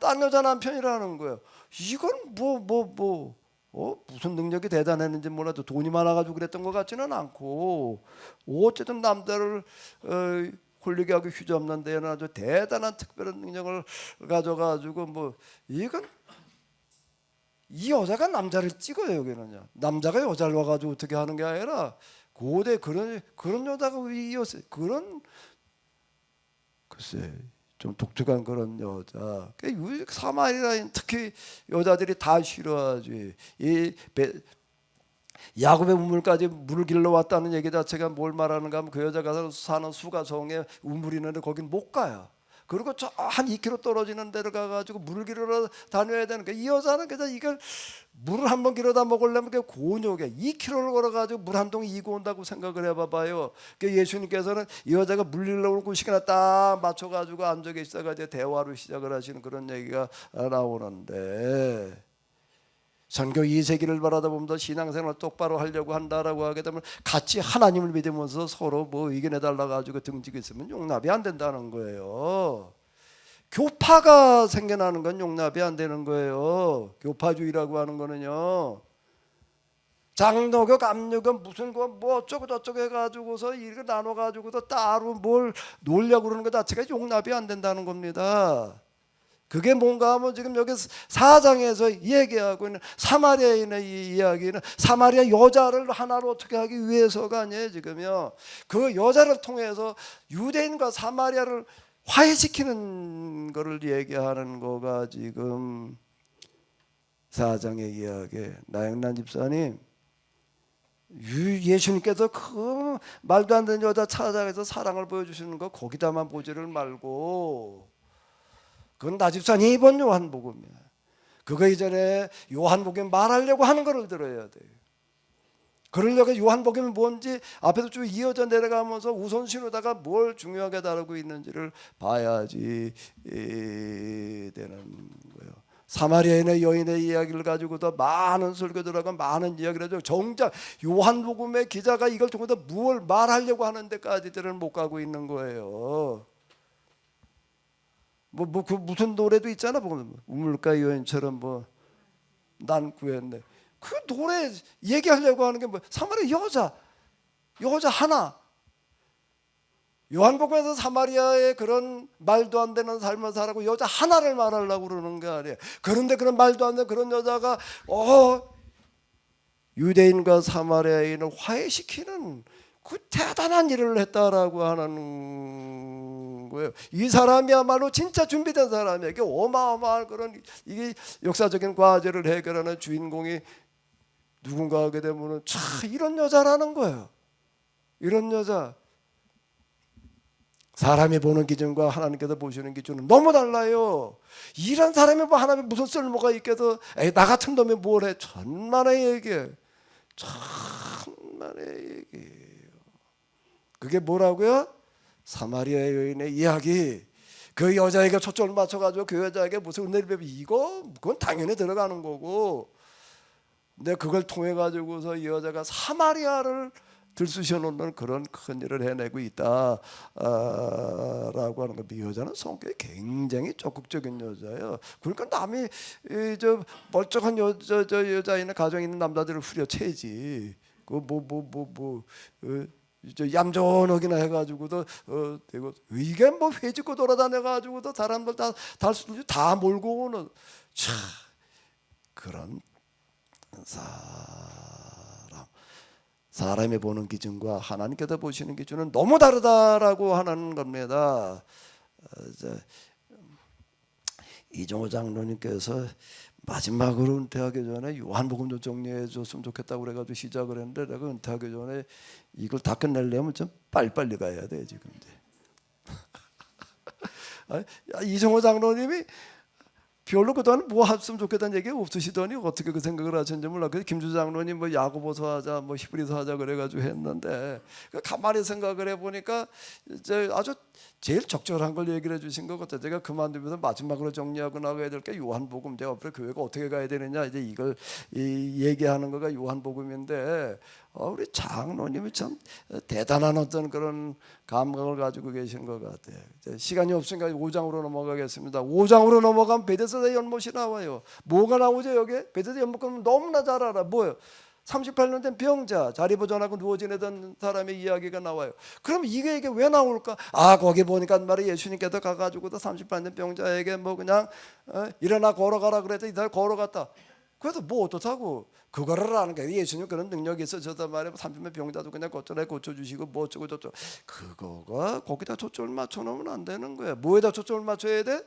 딴 여자 남편이라는 거예요. 이건 무슨 능력이 대단했는지 몰라도 돈이 많아가지고 그랬던 것 같지는 않고, 어쨌든 남자를 홀리게 하고 휘잡는 데는 아주 대단한 특별한 능력을 가져가지고, 이건 이 여자가 남자를 찍어요. 여기는요, 남자가 여자를 와가지고 어떻게 하는 게 아니라 고대 그런 여자가 위였어요. 그런, 글쎄, 좀 독특한 그런 여자. 사마리아인 특히 여자들이 다 싫어하지. 야곱의 우물까지 물을 길러 왔다는 얘기 자체가 뭘 말하는가 하면, 그 여자가 사는 수가성에 우물이 있는데 거긴 못 가요. 그리고 저 한 2km 떨어지는 데를 가가지고 물을 길러 다녀야 되는 거야. 이 여자는 그냥 이걸 물을 한번 길어다 먹으려면 그게 곤욕이야. 2km를 걸어가지고 물 한 동이 이고 온다고 생각을 해봐봐요. 예수님께서는 이 여자가 물 길러 올 시간에 딱 맞춰가지고 앉아 계시다가 대화로 시작을 하시는 그런 얘기가 나오는데, 선교 2세기를 바라다 보면서 신앙생활을 똑바로 하려고 한다라고 하게 되면 같이 하나님을 믿으면서 서로 의견해 달라 가지고 등지고 있으면 용납이 안 된다는 거예요. 교파가 생겨나는 건 용납이 안 되는 거예요. 교파주의라고 하는 거는요, 장로교, 감로교 무슨 어쩌고 저쩌고 해가지고서 이거 나눠가지고서 따로 뭘 놀려고 그러는 것 자체가 용납이 안 된다는 겁니다. 그게 뭔가 하면 지금 여기 4장에서 얘기하고 있는 사마리아인의 이 이야기는 사마리아 여자를 하나로 어떻게 하기 위해서가 아니에요. 지금요, 그 여자를 통해서 유대인과 사마리아를 화해시키는 것을 얘기하는 거가 지금 4장의 이야기. 나영란 집사님, 예수님께서 그 말도 안 되는 여자 찾아가서 사랑을 보여주시는 거 거기다만 보지를 말고, 그건 나 집사님 이번 요한복음이야. 그거 이전에 요한복음 말하려고 하는 거를 들어야 돼요. 그러려고 요한복음이 뭔지 앞에서 쭉 이어져 내려가면서 우선순위로다가 뭘 중요하게 다루고 있는지를 봐야지 되는 거예요. 사마리아인의 여인의 이야기를 가지고도 많은 설교들하고 많은 이야기를 하죠. 정작 요한복음의 기자가 이걸 통해서 무엇을 말하려고 하는 데까지들은 못 가고 있는 거예요. 그 무슨 노래도 있잖아. 우물가 여인처럼 난 구했네. 그 노래 얘기하려고 하는 게 뭐? 사마리아 여자 하나. 요한복음에서 사마리아의 그런 말도 안 되는 삶을 살고 여자 하나를 말하려고 그러는 게 아니에요. 그런데 그런 말도 안 되는 그런 여자가 유대인과 사마리아인을 화해시키는 그 대단한 일을 했다라고 하는 거예요. 이 사람이야말로 진짜 준비된 사람이에요. 이게 어마어마한 그런 이게 역사적인 과제를 해결하는 주인공이 누군가 하게 되면은 참 이런 여자라는 거예요. 이런 여자. 사람이 보는 기준과 하나님께서 보시는 기준은 너무 달라요. 이런 사람이 뭐 하나님의 무슨 쓸모가 있겠어? 나 같은 놈이 뭘 해? 천만의 얘기예요. 천만의 얘기예요. 그게 뭐라고요? 사마리아 여인의 이야기. 그 여자에게 초점을 맞춰가지고 그 여자에게 무슨 은혜를 베푸 그건 당연히 들어가는 거고. 근데 그걸 통해 가지고서 이 여자가 사마리아를 들쑤셔 놓는 그런 큰 일을 해내고 있다라고 하는 겁니다. 이 여자는 성격이 굉장히 적극적인 여자예요. 그러니까 남이 저 멀쩡한 여자이나 가정에 있는 남자들을 후려채지. 저 얌전하기나 해가지고도 되고 이게 뭐 회집고 돌아다녀가지고도 사람들 다 몰고 오는 참 그런 사람이 보는 기준과 하나님께서 보시는 기준은 너무 다르다라고 하는 겁니다. 이종호 장로님께서 마지막으로 은퇴하기 전에 요한복음 좀 정리해 줬으면 좋겠다고 그래가지고 시작을 했는데 내가 은퇴하기 전에 이걸 다 끝내려면 좀 빨리빨리 가야 돼 지금. 이종호 장로님이 별로 그동안 뭐 했으면 좋겠다는 얘기 없으시더니 어떻게 그 생각을 하셨는지 몰라. 그래서 김주 장로님 뭐 야고보서 하자, 뭐 히브리서 하자 그래가지고 했는데 가만히 생각을 해보니까 이제 아주 제일 적절한 걸 얘기를 해주신 것 같아요. 제가 그만두면서 마지막으로 정리하고 나가야 될 게 요한복음. 제가 앞으로 교회가 어떻게 가야 되느냐 이제 이걸 얘기하는 거가 요한복음인데 우리 장로님이 참 대단한 어떤 그런 감각을 가지고 계신 것 같아요. 시간이 없으니까 5장으로 넘어가겠습니다. 5장으로 넘어가면 베데스다 연못이 나와요. 뭐가 나오죠 여기? 베데스다 연못 가면 너무나 잘 알아. 뭐예요? 38년 된 병자, 자리 보존하고 누워 지내던 사람의 이야기가 나와요. 그럼 이게 왜 나올까? 거기 보니까 말이야 예수님께서 가가지고도 38년 된 병자에게 뭐 그냥 일어나 걸어가라 그래서 이 사람 걸어갔다. 그래도 뭐 어떻다고 그거를 아는 게 예수님 그런 능력이 있어서 말이야 30명 병자도 그냥 고쳐주시고 뭐 어쩌고 저쩌고 그거가 거기다 초점을 맞춰놓으면 안 되는 거야. 뭐에다 초점을 맞춰야 돼?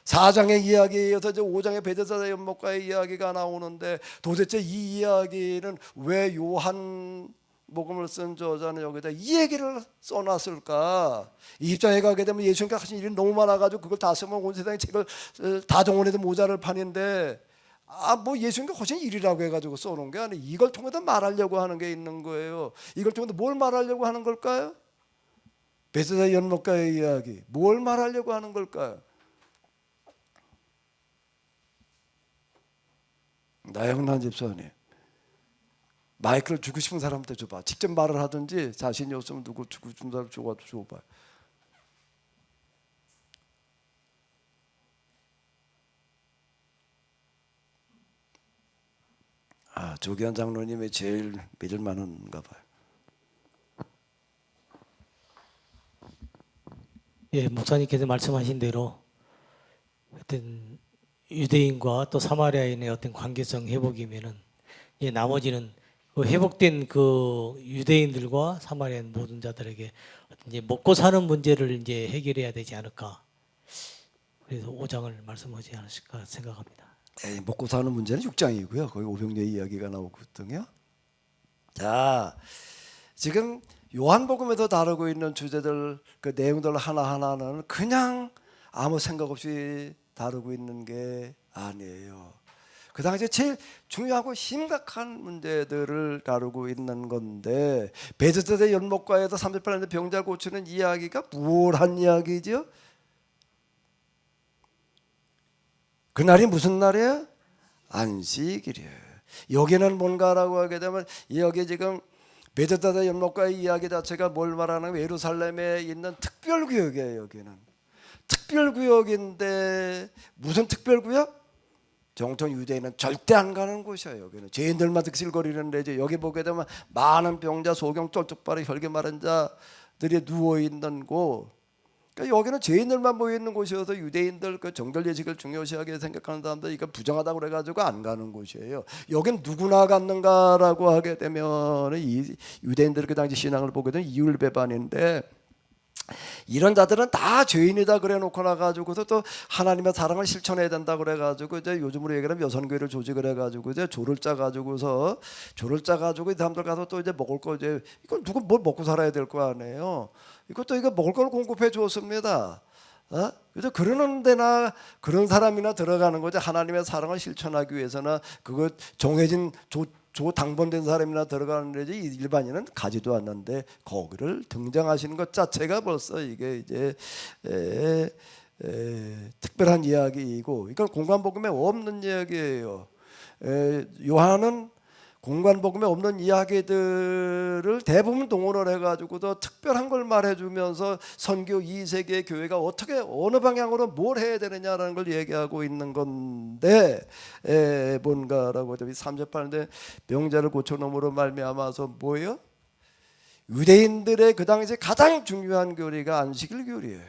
4장의 이야기에 이어서 이제 5장의 베데스다 연못가의 이야기가 나오는데 도대체 이 이야기는 왜 요한복음을 쓴 저자는 여기다 이 얘기를 써놨을까? 이 입장에 가게 되면 예수님께 하신 일이 너무 많아가지고 그걸 다 쓰면 온 세상의 책을 다 정원해도 모자랄 판인데 뭐 예수님께 하신 일이라고 해가지고 써놓은 게 아니에요. 이걸 통해서 말하려고 하는 게 있는 거예요. 이걸 통해서 뭘 말하려고 하는 걸까요? 베데스다 연못가의 이야기 뭘 말하려고 하는 걸까요? 나영란 집사님 마이크를 주고 싶은 사람한테 줘봐. 직접 말을 하든지 자신이 없으면 누구 주고 준 사람 줘봐. 조기환 장로님이 제일 믿을 만한가 봐요. 예, 목사님께서 말씀하신 대로 어떤 유대인과 또 사마리아인의 어떤 관계성 회복이면은 나머지는 그 회복된 그 유대인들과 사마리아인 모든 자들에게 이제 먹고 사는 문제를 이제 해결해야 되지 않을까. 그래서 5장을 말씀하지 않으실까 생각합니다. 먹고 사는 문제는 6장이고요. 거기 오병이어 이야기가 나오거든요. 자, 지금 요한복음에서 다루고 있는 주제들 그 내용들 하나하나는 그냥 아무 생각 없이 다루고 있는 게 아니에요. 그 당시에 제일 중요하고 심각한 문제들을 다루고 있는 건데 베데스다 연못가에서 38년 병자 고치는 이야기가 무엇한 이야기죠? 그날이 무슨 날이에요? 안식일이에요. 여기는 뭔가라고 하게 되면 여기 지금 베데스다 연못가의 이야기 자체가 뭘 말하는 거예요? 예루살렘에 있는 특별구역이에요. 여기는 특별구역인데 무슨 특별구역? 정통 유대인은 절대 안 가는 곳이에요. 여기는 죄인들만 득실거리는 데죠. 여기 보게 되면 많은 병자, 소경, 쫄뚝바리, 혈기 마른 자들이 누워 있는 곳. 그러니까 여기는 죄인들만 모여 있는 곳이어서 유대인들 그 정결 예식을 중요시하게 생각하는 사람들 이거 부정하다고 그래가지고 안 가는 곳이에요. 여긴 누구나 갔는가라고 하게 되면 이 유대인들 그 당시 신앙을 보게 되면 이율배반인데. 이런 자들은 다 죄인이다 그래 놓고 나가지고서 또 하나님의 사랑을 실천해야 된다 그래가지고 이제 요즘으로 얘기하면 여선교회를 조직을 해가지고 이제 조를 짜가지고서 이 사람들 가서 또 이제 먹을 거 이제 이건 누구 뭘 먹고 살아야 될 거 아니에요. 이것도 이거 먹을 걸 공급해 주었습니다. 그래서 그러는 데나 그런 사람이나 들어가는 거죠. 하나님의 사랑을 실천하기 위해서는 그거 정해진 조 당번된 사람이나 들어가는 데지 일반인은 가지도 않는데 거기를 등장하시는 것 자체가 벌써 이게 이제 특별한 이야기이고 이건 공관복음에 없는 이야기예요. 요한은 공관복음에 없는 이야기들을 대부분 동원을 해가지고도 특별한 걸 말해주면서 선교 2세기의 교회가 어떻게 어느 방향으로 뭘 해야 되느냐라는 걸 얘기하고 있는 건데 뭔가라고 하죠. 38년대 병자를 고쳐놓음으로 말미암아서 뭐예요? 유대인들의 그 당시 가장 중요한 교리가 안식일 교리예요.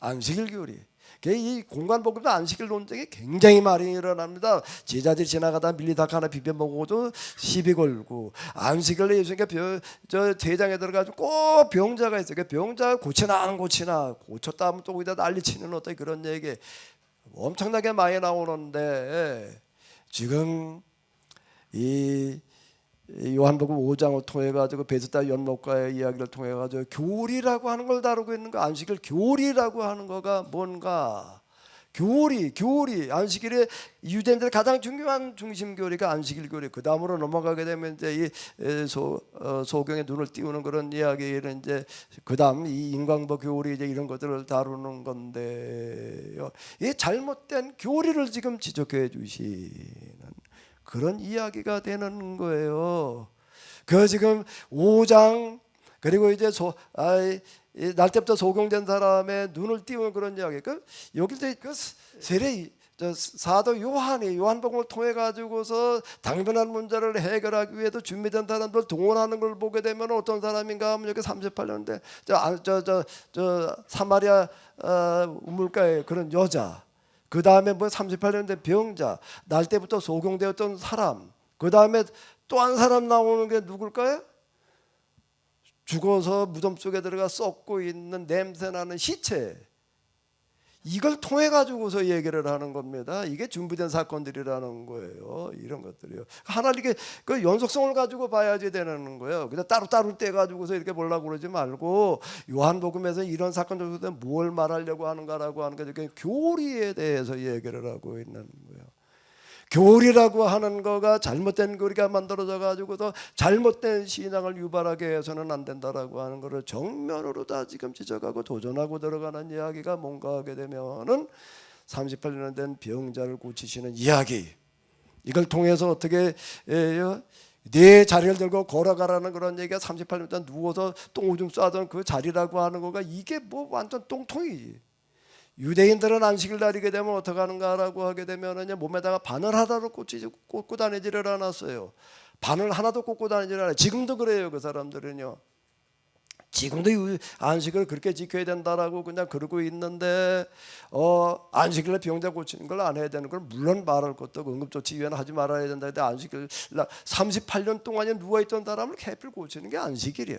안식일 교리. 이 공관복음도 안식일 논쟁이 굉장히 많이 일어납니다. 제자들이 지나가다 밀리닭 하나 비벼 먹어도 시비 걸고 안식일에 예수님께 저 대장에 들어가지고 꼭 병자가 있어요. 병자가 고치나 안 고치나 고쳤다 하면 또 거기다 난리치는 어떤 그런 얘기 엄청나게 많이 나오는데 지금 이 요한복음 5장을 통해 가지고 베스다 연못가의 이야기를 통해 가지고 교리라고 하는 걸 다루고 있는 거 안식일 교리라고 하는 거가 뭔가 교리 안식일의 유대인들의 가장 중요한 중심 교리가 안식일 교리. 그 다음으로 넘어가게 되면 이제 이 소경에 눈을 띄우는 그런 이야기는 이제 그 다음 이 인광보 교리 이제 이런 것들을 다루는 건데요. 이 잘못된 교리를 지금 지적해 주시는. 그런 이야기가 되는 거예요. 그 지금 5장 그리고 이제 날 때부터 소경된 사람의 눈을 띄우는 그런 이야기. 여기 그 세례 사도 요한복음을 통해 가지고서 당면한 문제를 해결하기 위해서 준비된 사람들 동원하는 걸 보게 되면 어떤 사람인가 하면 여기 38년대 저 사마리아 우물가에 그런 여자. 그 다음에 뭐 38년대 병자, 날 때부터 소경되었던 사람, 그 다음에 또 한 사람 나오는 게 누굴까요? 죽어서 무덤 속에 들어가 썩고 있는 냄새나는 시체. 이걸 통해 가지고서 얘기를 하는 겁니다. 이게 준비된 사건들이라는 거예요. 이런 것들이요. 하나님께 그 연속성을 가지고 봐야지 되는 거예요. 그냥 따로 떼 가지고서 이렇게 보려고 그러지 말고 요한복음에서 이런 사건 중에서 뭘 말하려고 하는가라고 하는 게 교리에 대해서 얘기를 하고 있는 거예요. 교리라고 하는 거가 잘못된 교리가 만들어져 가지고서 잘못된 신앙을 유발하게 해서는 안 된다라고 하는 거를 정면으로 다 지금 지적하고 도전하고 들어가는 이야기가 뭔가 하게 되면은 38년 된 병자를 고치시는 이야기. 이걸 통해서 어떻게 네 자리를 들고 걸어가라는 그런 얘기가 38년 전 누워서 똥 오줌 싸던 그 자리라고 하는 거가 이게 뭐 완전 똥통이지. 유대인들은 안식일 날이게 되면 어떻게 하는가라고 하게 되면 몸에다가 바늘 하나도 꽂고 다니지를 않았어요. 바늘 하나도 꽂고 다니지를 않아요. 지금도 그래요. 그 사람들은요. 지금도 안식을 그렇게 지켜야 된다라고 그냥 그러고 있는데 안식일에 병자 고치는 걸 안 해야 되는 걸 물론 말할 것도 없고 응급조치위원회 하지 말아야 된다. 근데 안식일 38년 동안에 누워있던 사람을 개필 고치는 게 안식일이에요.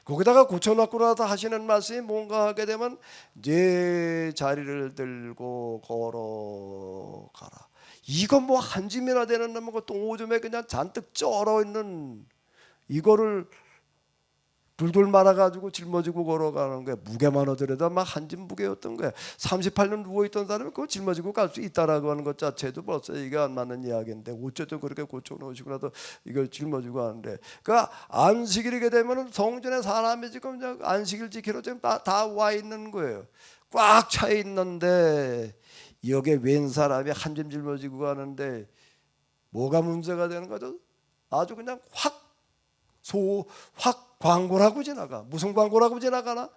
거기다가 고쳐놓고 나서 하시는 말씀이 뭔가 하게 되면 네 자리를 들고 걸어가라. 이거 뭐 한 줌이나 되는 놈하고 똥오줌에 그냥 잔뜩 쩔어 있는 이거를 둘둘 말아가지고 짊어지고 걸어가는 거야. 무게만 하더라도 막 한 짐 무게였던 거야. 38년 누워있던 사람이 그거 짊어지고 갈 수 있다라고 하는 것 자체도 벌써 이게 안 맞는 이야기인데 어쨌든 그렇게 고쳐놓으시고 나도 이걸 짊어지고 하는데 그러니까 안식일이게 되면 성전에 사람이 지금 안식일 지키러 지금 다 와 있는 거예요. 꽉 차 있는데 여기에 웬 사람이 한 짐 짊어지고 가는데 뭐가 문제가 되는 거죠? 아주 그냥 확 광고라고 지나가. 무슨 광고라고 지나가나?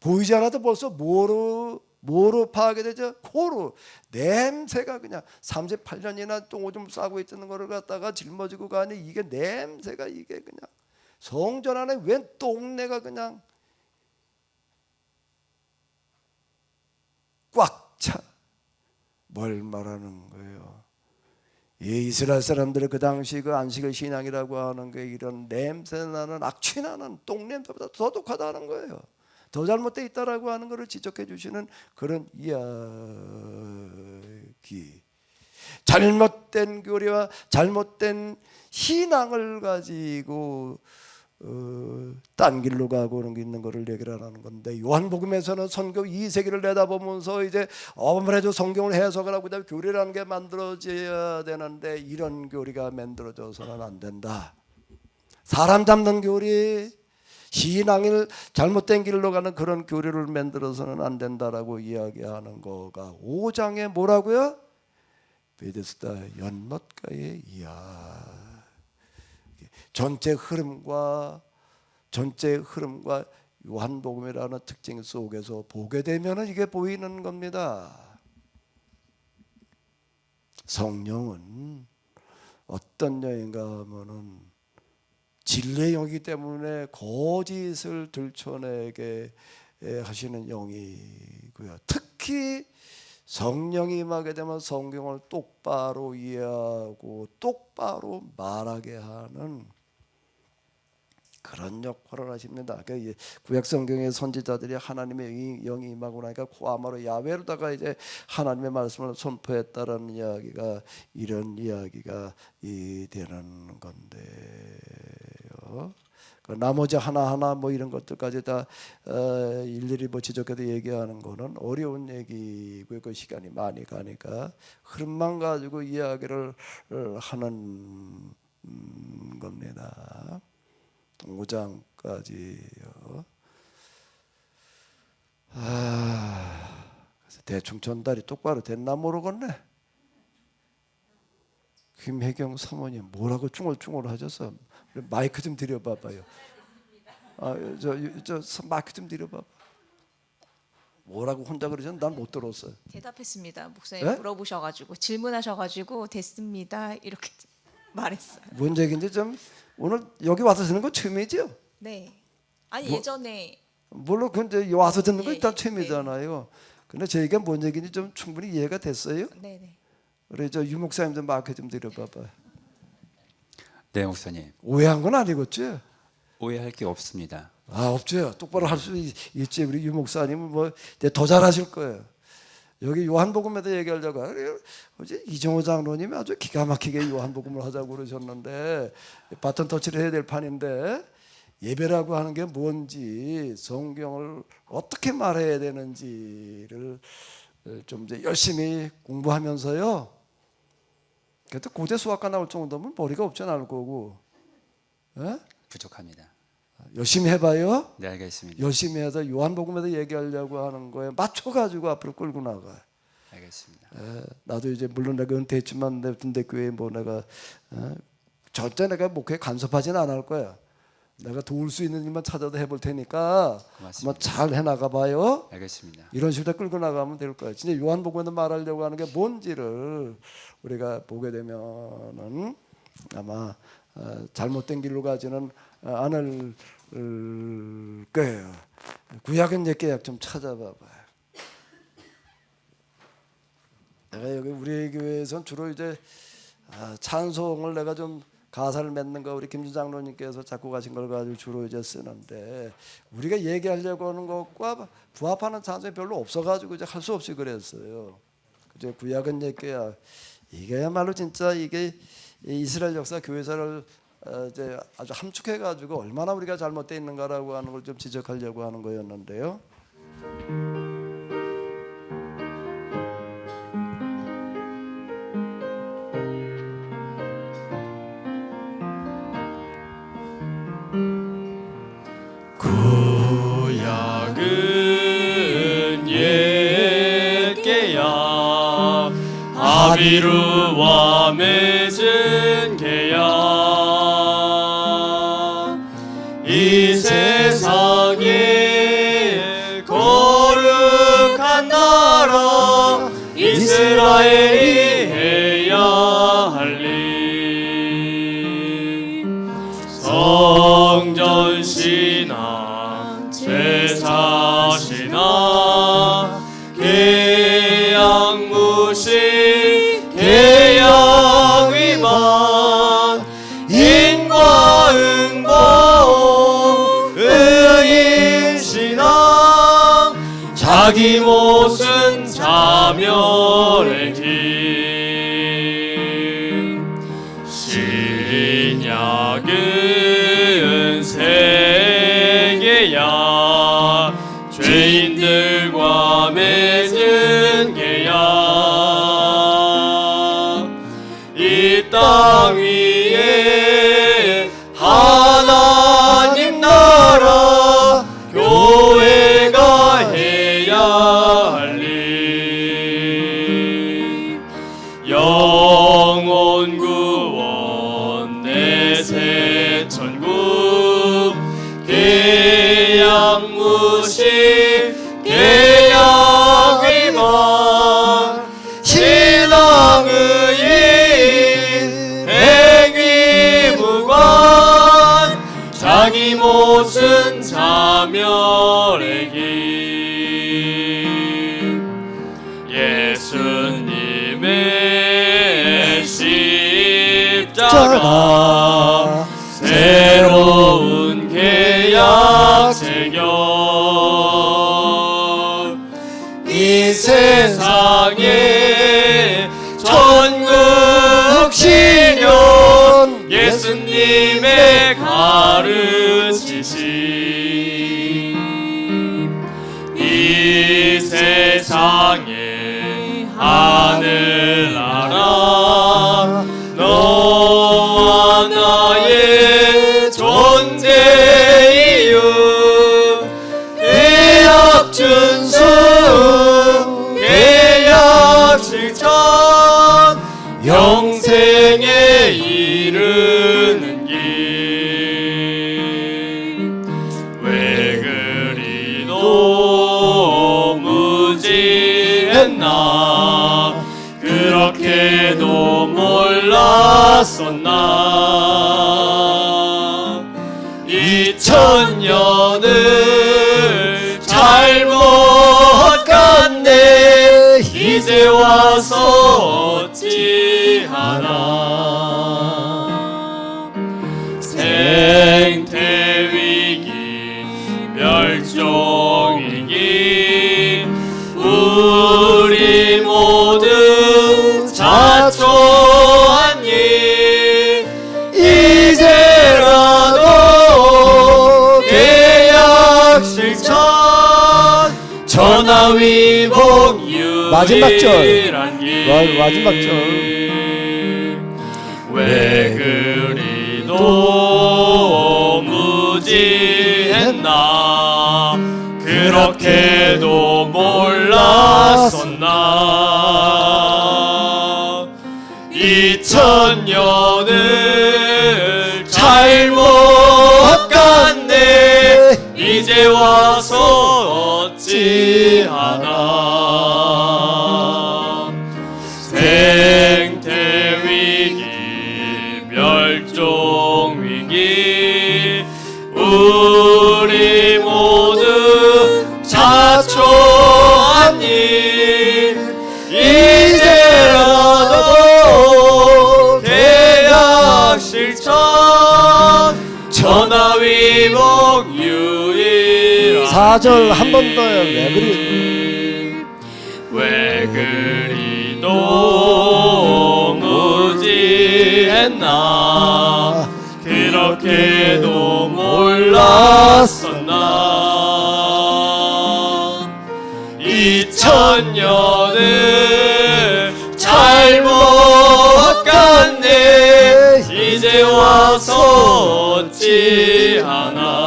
보이지 않아도 벌써 뭐로 뭐로 파괴되죠? 코로. 냄새가 그냥 38년이나 똥오줌 싸고 있던 거를 갖다가 짊어지고 가니 이게 냄새가 이게 그냥 성전 안에 웬 똥내가 그냥 꽉 차. 뭘 말하는 거예요? 이 이스라엘 사람들의 그 당시 그 안식일 신앙이라고 하는 게 이런 냄새나는 악취나는 똥냄새보다 더 독하다는 거예요. 더 잘못되어 있다라고 하는 것을 지적해 주시는 그런 이야기. 잘못된 교리와 잘못된 신앙을 가지고 딴 길로 가고 있는 것을 얘기하는 건데, 요한복음에서는 선교 2세기를 내다보면서 이제 아무래도 성경을 해석을 하고 그다음에 교리라는 게 만들어져야 되는데 이런 교리가 만들어져서는 안 된다. 사람 잡는 교리, 신앙을 잘못된 길로 가는 그런 교리를 만들어서는 안 된다라고 이야기하는 거가 5장에 뭐라고요? 베데스다 연못가의 이야. 전체 흐름과 요한복음이라는 특징 속에서 보게 되면은 이게 보이는 겁니다. 성령은 어떤 영인가 하면은 진리의 영이기 때문에 거짓을 들춰내게 하시는 영이고요. 특히 성령이 임하게 되면 성경을 똑바로 이해하고 똑바로 말하게 하는 그런 역할을 하십니다. 그러니까 구약 성경의 선지자들이 하나님의 영이 임하고 나니까 코아마로 야훼로다가 이제 하나님의 말씀을 선포했다라는 이야기가 이런 이야기가 되는 건데요. 나머지 하나하나 뭐 이런 것들까지 다 일일이 뭐 지적해서 얘기하는 거는 어려운 얘기고 그 시간이 많이 가니까 흐름만 가지고 이야기를 하는 겁니다. 5장까지요. 그래서 대충 전달이 똑바로 됐나 모르겠네. 김혜경 사모님 뭐라고 중얼중얼 하셔서 마이크 좀 드려봐봐요. 저 마이크 좀 드려봐봐. 뭐라고 혼자 그러셨는데 난 못 들었어요. 대답했습니다. 목사님 네? 물어보셔가지고 질문하셔가지고 됐습니다 이렇게 말했어요. 뭔 얘기인지 좀 오늘 여기 와서 듣는 거 처음이죠? 네. 아니 뭐- 예전에 물론 근데 와서 듣는 거 예, 일단 예, 처음이잖아요. 근데 저희가 뭔 얘기인지 좀 충분히 이해가 됐어요? 네네. 우리 저 유 목사님 좀 마이크 좀 드려봐봐. 네, 목사님. 오해한 건 아니겠지? 오해할 게 없습니다. 없죠. 똑바로 할 수 있지. 우리 유 목사님은 뭐 더 잘하실 거예요. 여기 요한복음에도 얘기하려고 어제 이정호 장로님이 아주 기가 막히게 요한복음을 하자고 그러셨는데 바톤 터치를 해야 될 판인데 예배라고 하는 게 뭔지 성경을 어떻게 말해야 되는지를 좀 이제 열심히 공부하면서요. 그래도 고대 수학과 나올 정도면 머리가 없지 않을 거고 부족합니다. 열심히 해봐요. 네, 알겠습니다. 열심히 해서 요한복음에도 얘기하려고 하는 거에 맞춰가지고 앞으로 끌고 나가. 알겠습니다. 나도 이제 물론 내가 은퇴했지만 내 군대 교회 뭐 내가 절대 내가 목회에 간섭하지는 않을 거야. 내가 도울 수 있는 일만 찾아도 해볼 테니까 고맙습니다. 한번 잘 해나가 봐요. 알겠습니다. 이런 식으로 끌고 나가면 될 거야. 진짜 요한복음에도 말하려고 하는 게 뭔지를 우리가 보게 되면은 아마 잘못된 길로 가지는 않을 거예요. 구약은 옛 계약 좀 찾아봐봐. 내가 여기 우리 교회에선 주로 이제 찬송을 내가 좀 가사를 맺는 거 우리 김준 장로님께서 작곡하신 걸 가지고 주로 이제 쓰는데 우리가 얘기하려고 하는 것과 부합하는 찬송이 별로 없어가지고 이제 할 수 없이 그랬어요. 그죠? 구약은 옛 계약 이게야말로 진짜 이게 이스라엘 역사 교회사를 이제 아주 함축해가지고 얼마나 우리가 잘못되어 있는가라고 하는 걸 좀 지적하려고 하는 거였는데요. 구약은 옛 계약 아비루와 맺은 계약 이 세상에 거룩한 나 이스라엘이 해야 할 일. 성전 신앙 제사 신앙 계약 무신 계약 위반 인과 응보 의인 신앙 자기 못은 자멸의 길 신약은 세계야 죄인들과 맺은 계약 이 땅 위에 하나님 나라 교회가 해야 할 일 영혼 구원 내세 천국 계약 무신 계약 위반 신앙 의인 행위 무관 자기 못은 자멸의 길 예수님의 십자가 새로운 계약 체결 이 세상에 천국 실현 예수님의 가르치심 이 세상에 하늘나라 너와 나의 존재 이유 계약 준수 계약 실천 영생에 이르는 길 왜 그리도 무지했나 그렇게도 몰랐었나 2000년을 잘못 갔네 이제 와서 어찌하나 생태위기 멸종위기 우리 모두 자초한 일 이제라도 계약 실천 전화위복 마지막 절. 유일한 길 마지막 절. 왜 그리도 무지했나 그렇게도 몰랐었나 2000년을 잘못 갔네 이제 와서 어찌하나 생태위기 멸종위기 우리 모두 자초한 일 이제라도 계약 실천 전화위복 유일한 4절 한 번 더요. 왜 그리 왜 그리도 무지했나 그렇게도 몰랐었나 2000년을 잘못 갔네 이제 와서 어찌하나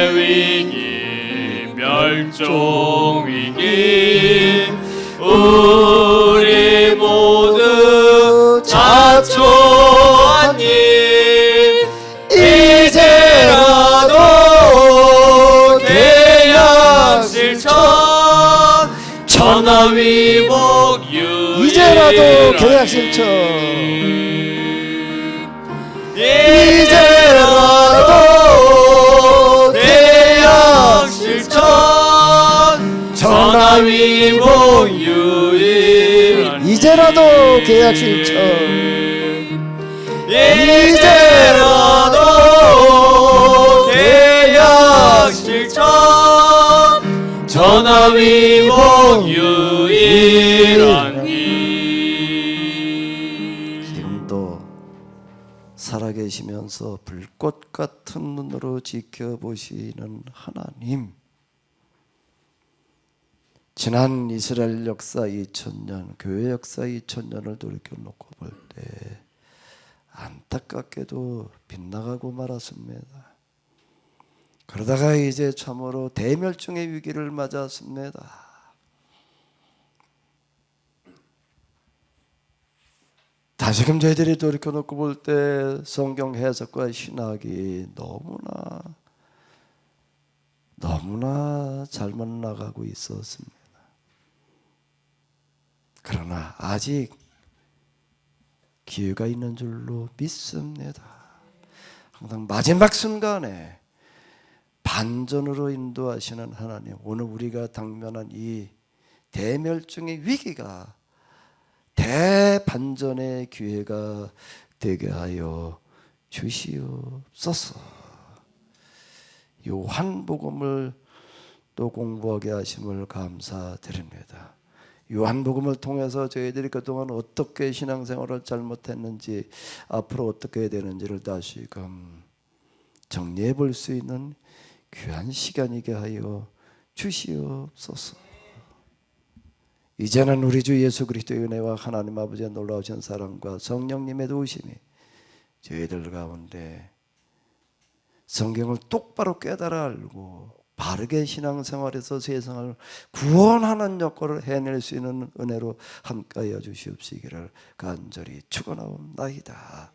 생태위기 멸종위기 우리 모두 자초한 일 이제라도 계약 실천 전화위복 유일한 이제라도 계약 실천. 이제라도 계약 실천 전화위복 유일한 이제라도 계약 실천. 이제라도 계약 실천 전화위복 유일한 길. 지금도 살아계시면서 불꽃 같은 눈으로 지켜보시는 하나님, 지난 이스라엘 역사 2000년, 교회 역사 2000년을 돌이켜놓고 볼 때 안타깝게도 빗나가고 말았습니다. 그러다가 이제 참으로 대멸종의 위기를 맞았습니다. 다시금 저희들이 돌이켜놓고 볼 때 성경 해석과 신학이 너무나 잘못 나가고 있었습니다. 그러나 아직 기회가 있는 줄로 믿습니다. 항상 마지막 순간에 반전으로 인도하시는 하나님, 오늘 우리가 당면한 이 대멸종의 위기가 대반전의 기회가 되게 하여 주시옵소서. 요한복음을 또 공부하게 하심을 감사드립니다. 요한복음을 통해서 저희들이 그동안 어떻게 신앙생활을 잘못했는지, 앞으로 어떻게 해야 되는지를 다시금 정리해 볼 수 있는 귀한 시간이게 하여 주시옵소서. 이제는 우리 주 예수 그리스도의 은혜와 하나님 아버지의 놀라우신 사랑과 성령님의 도우심이 저희들 가운데 성경을 똑바로 깨달아 알고 바르게 신앙생활에서 세상을 구원하는 역할을 해낼 수 있는 은혜로 함께하여 주시옵시기를 간절히 축원하옵나이다.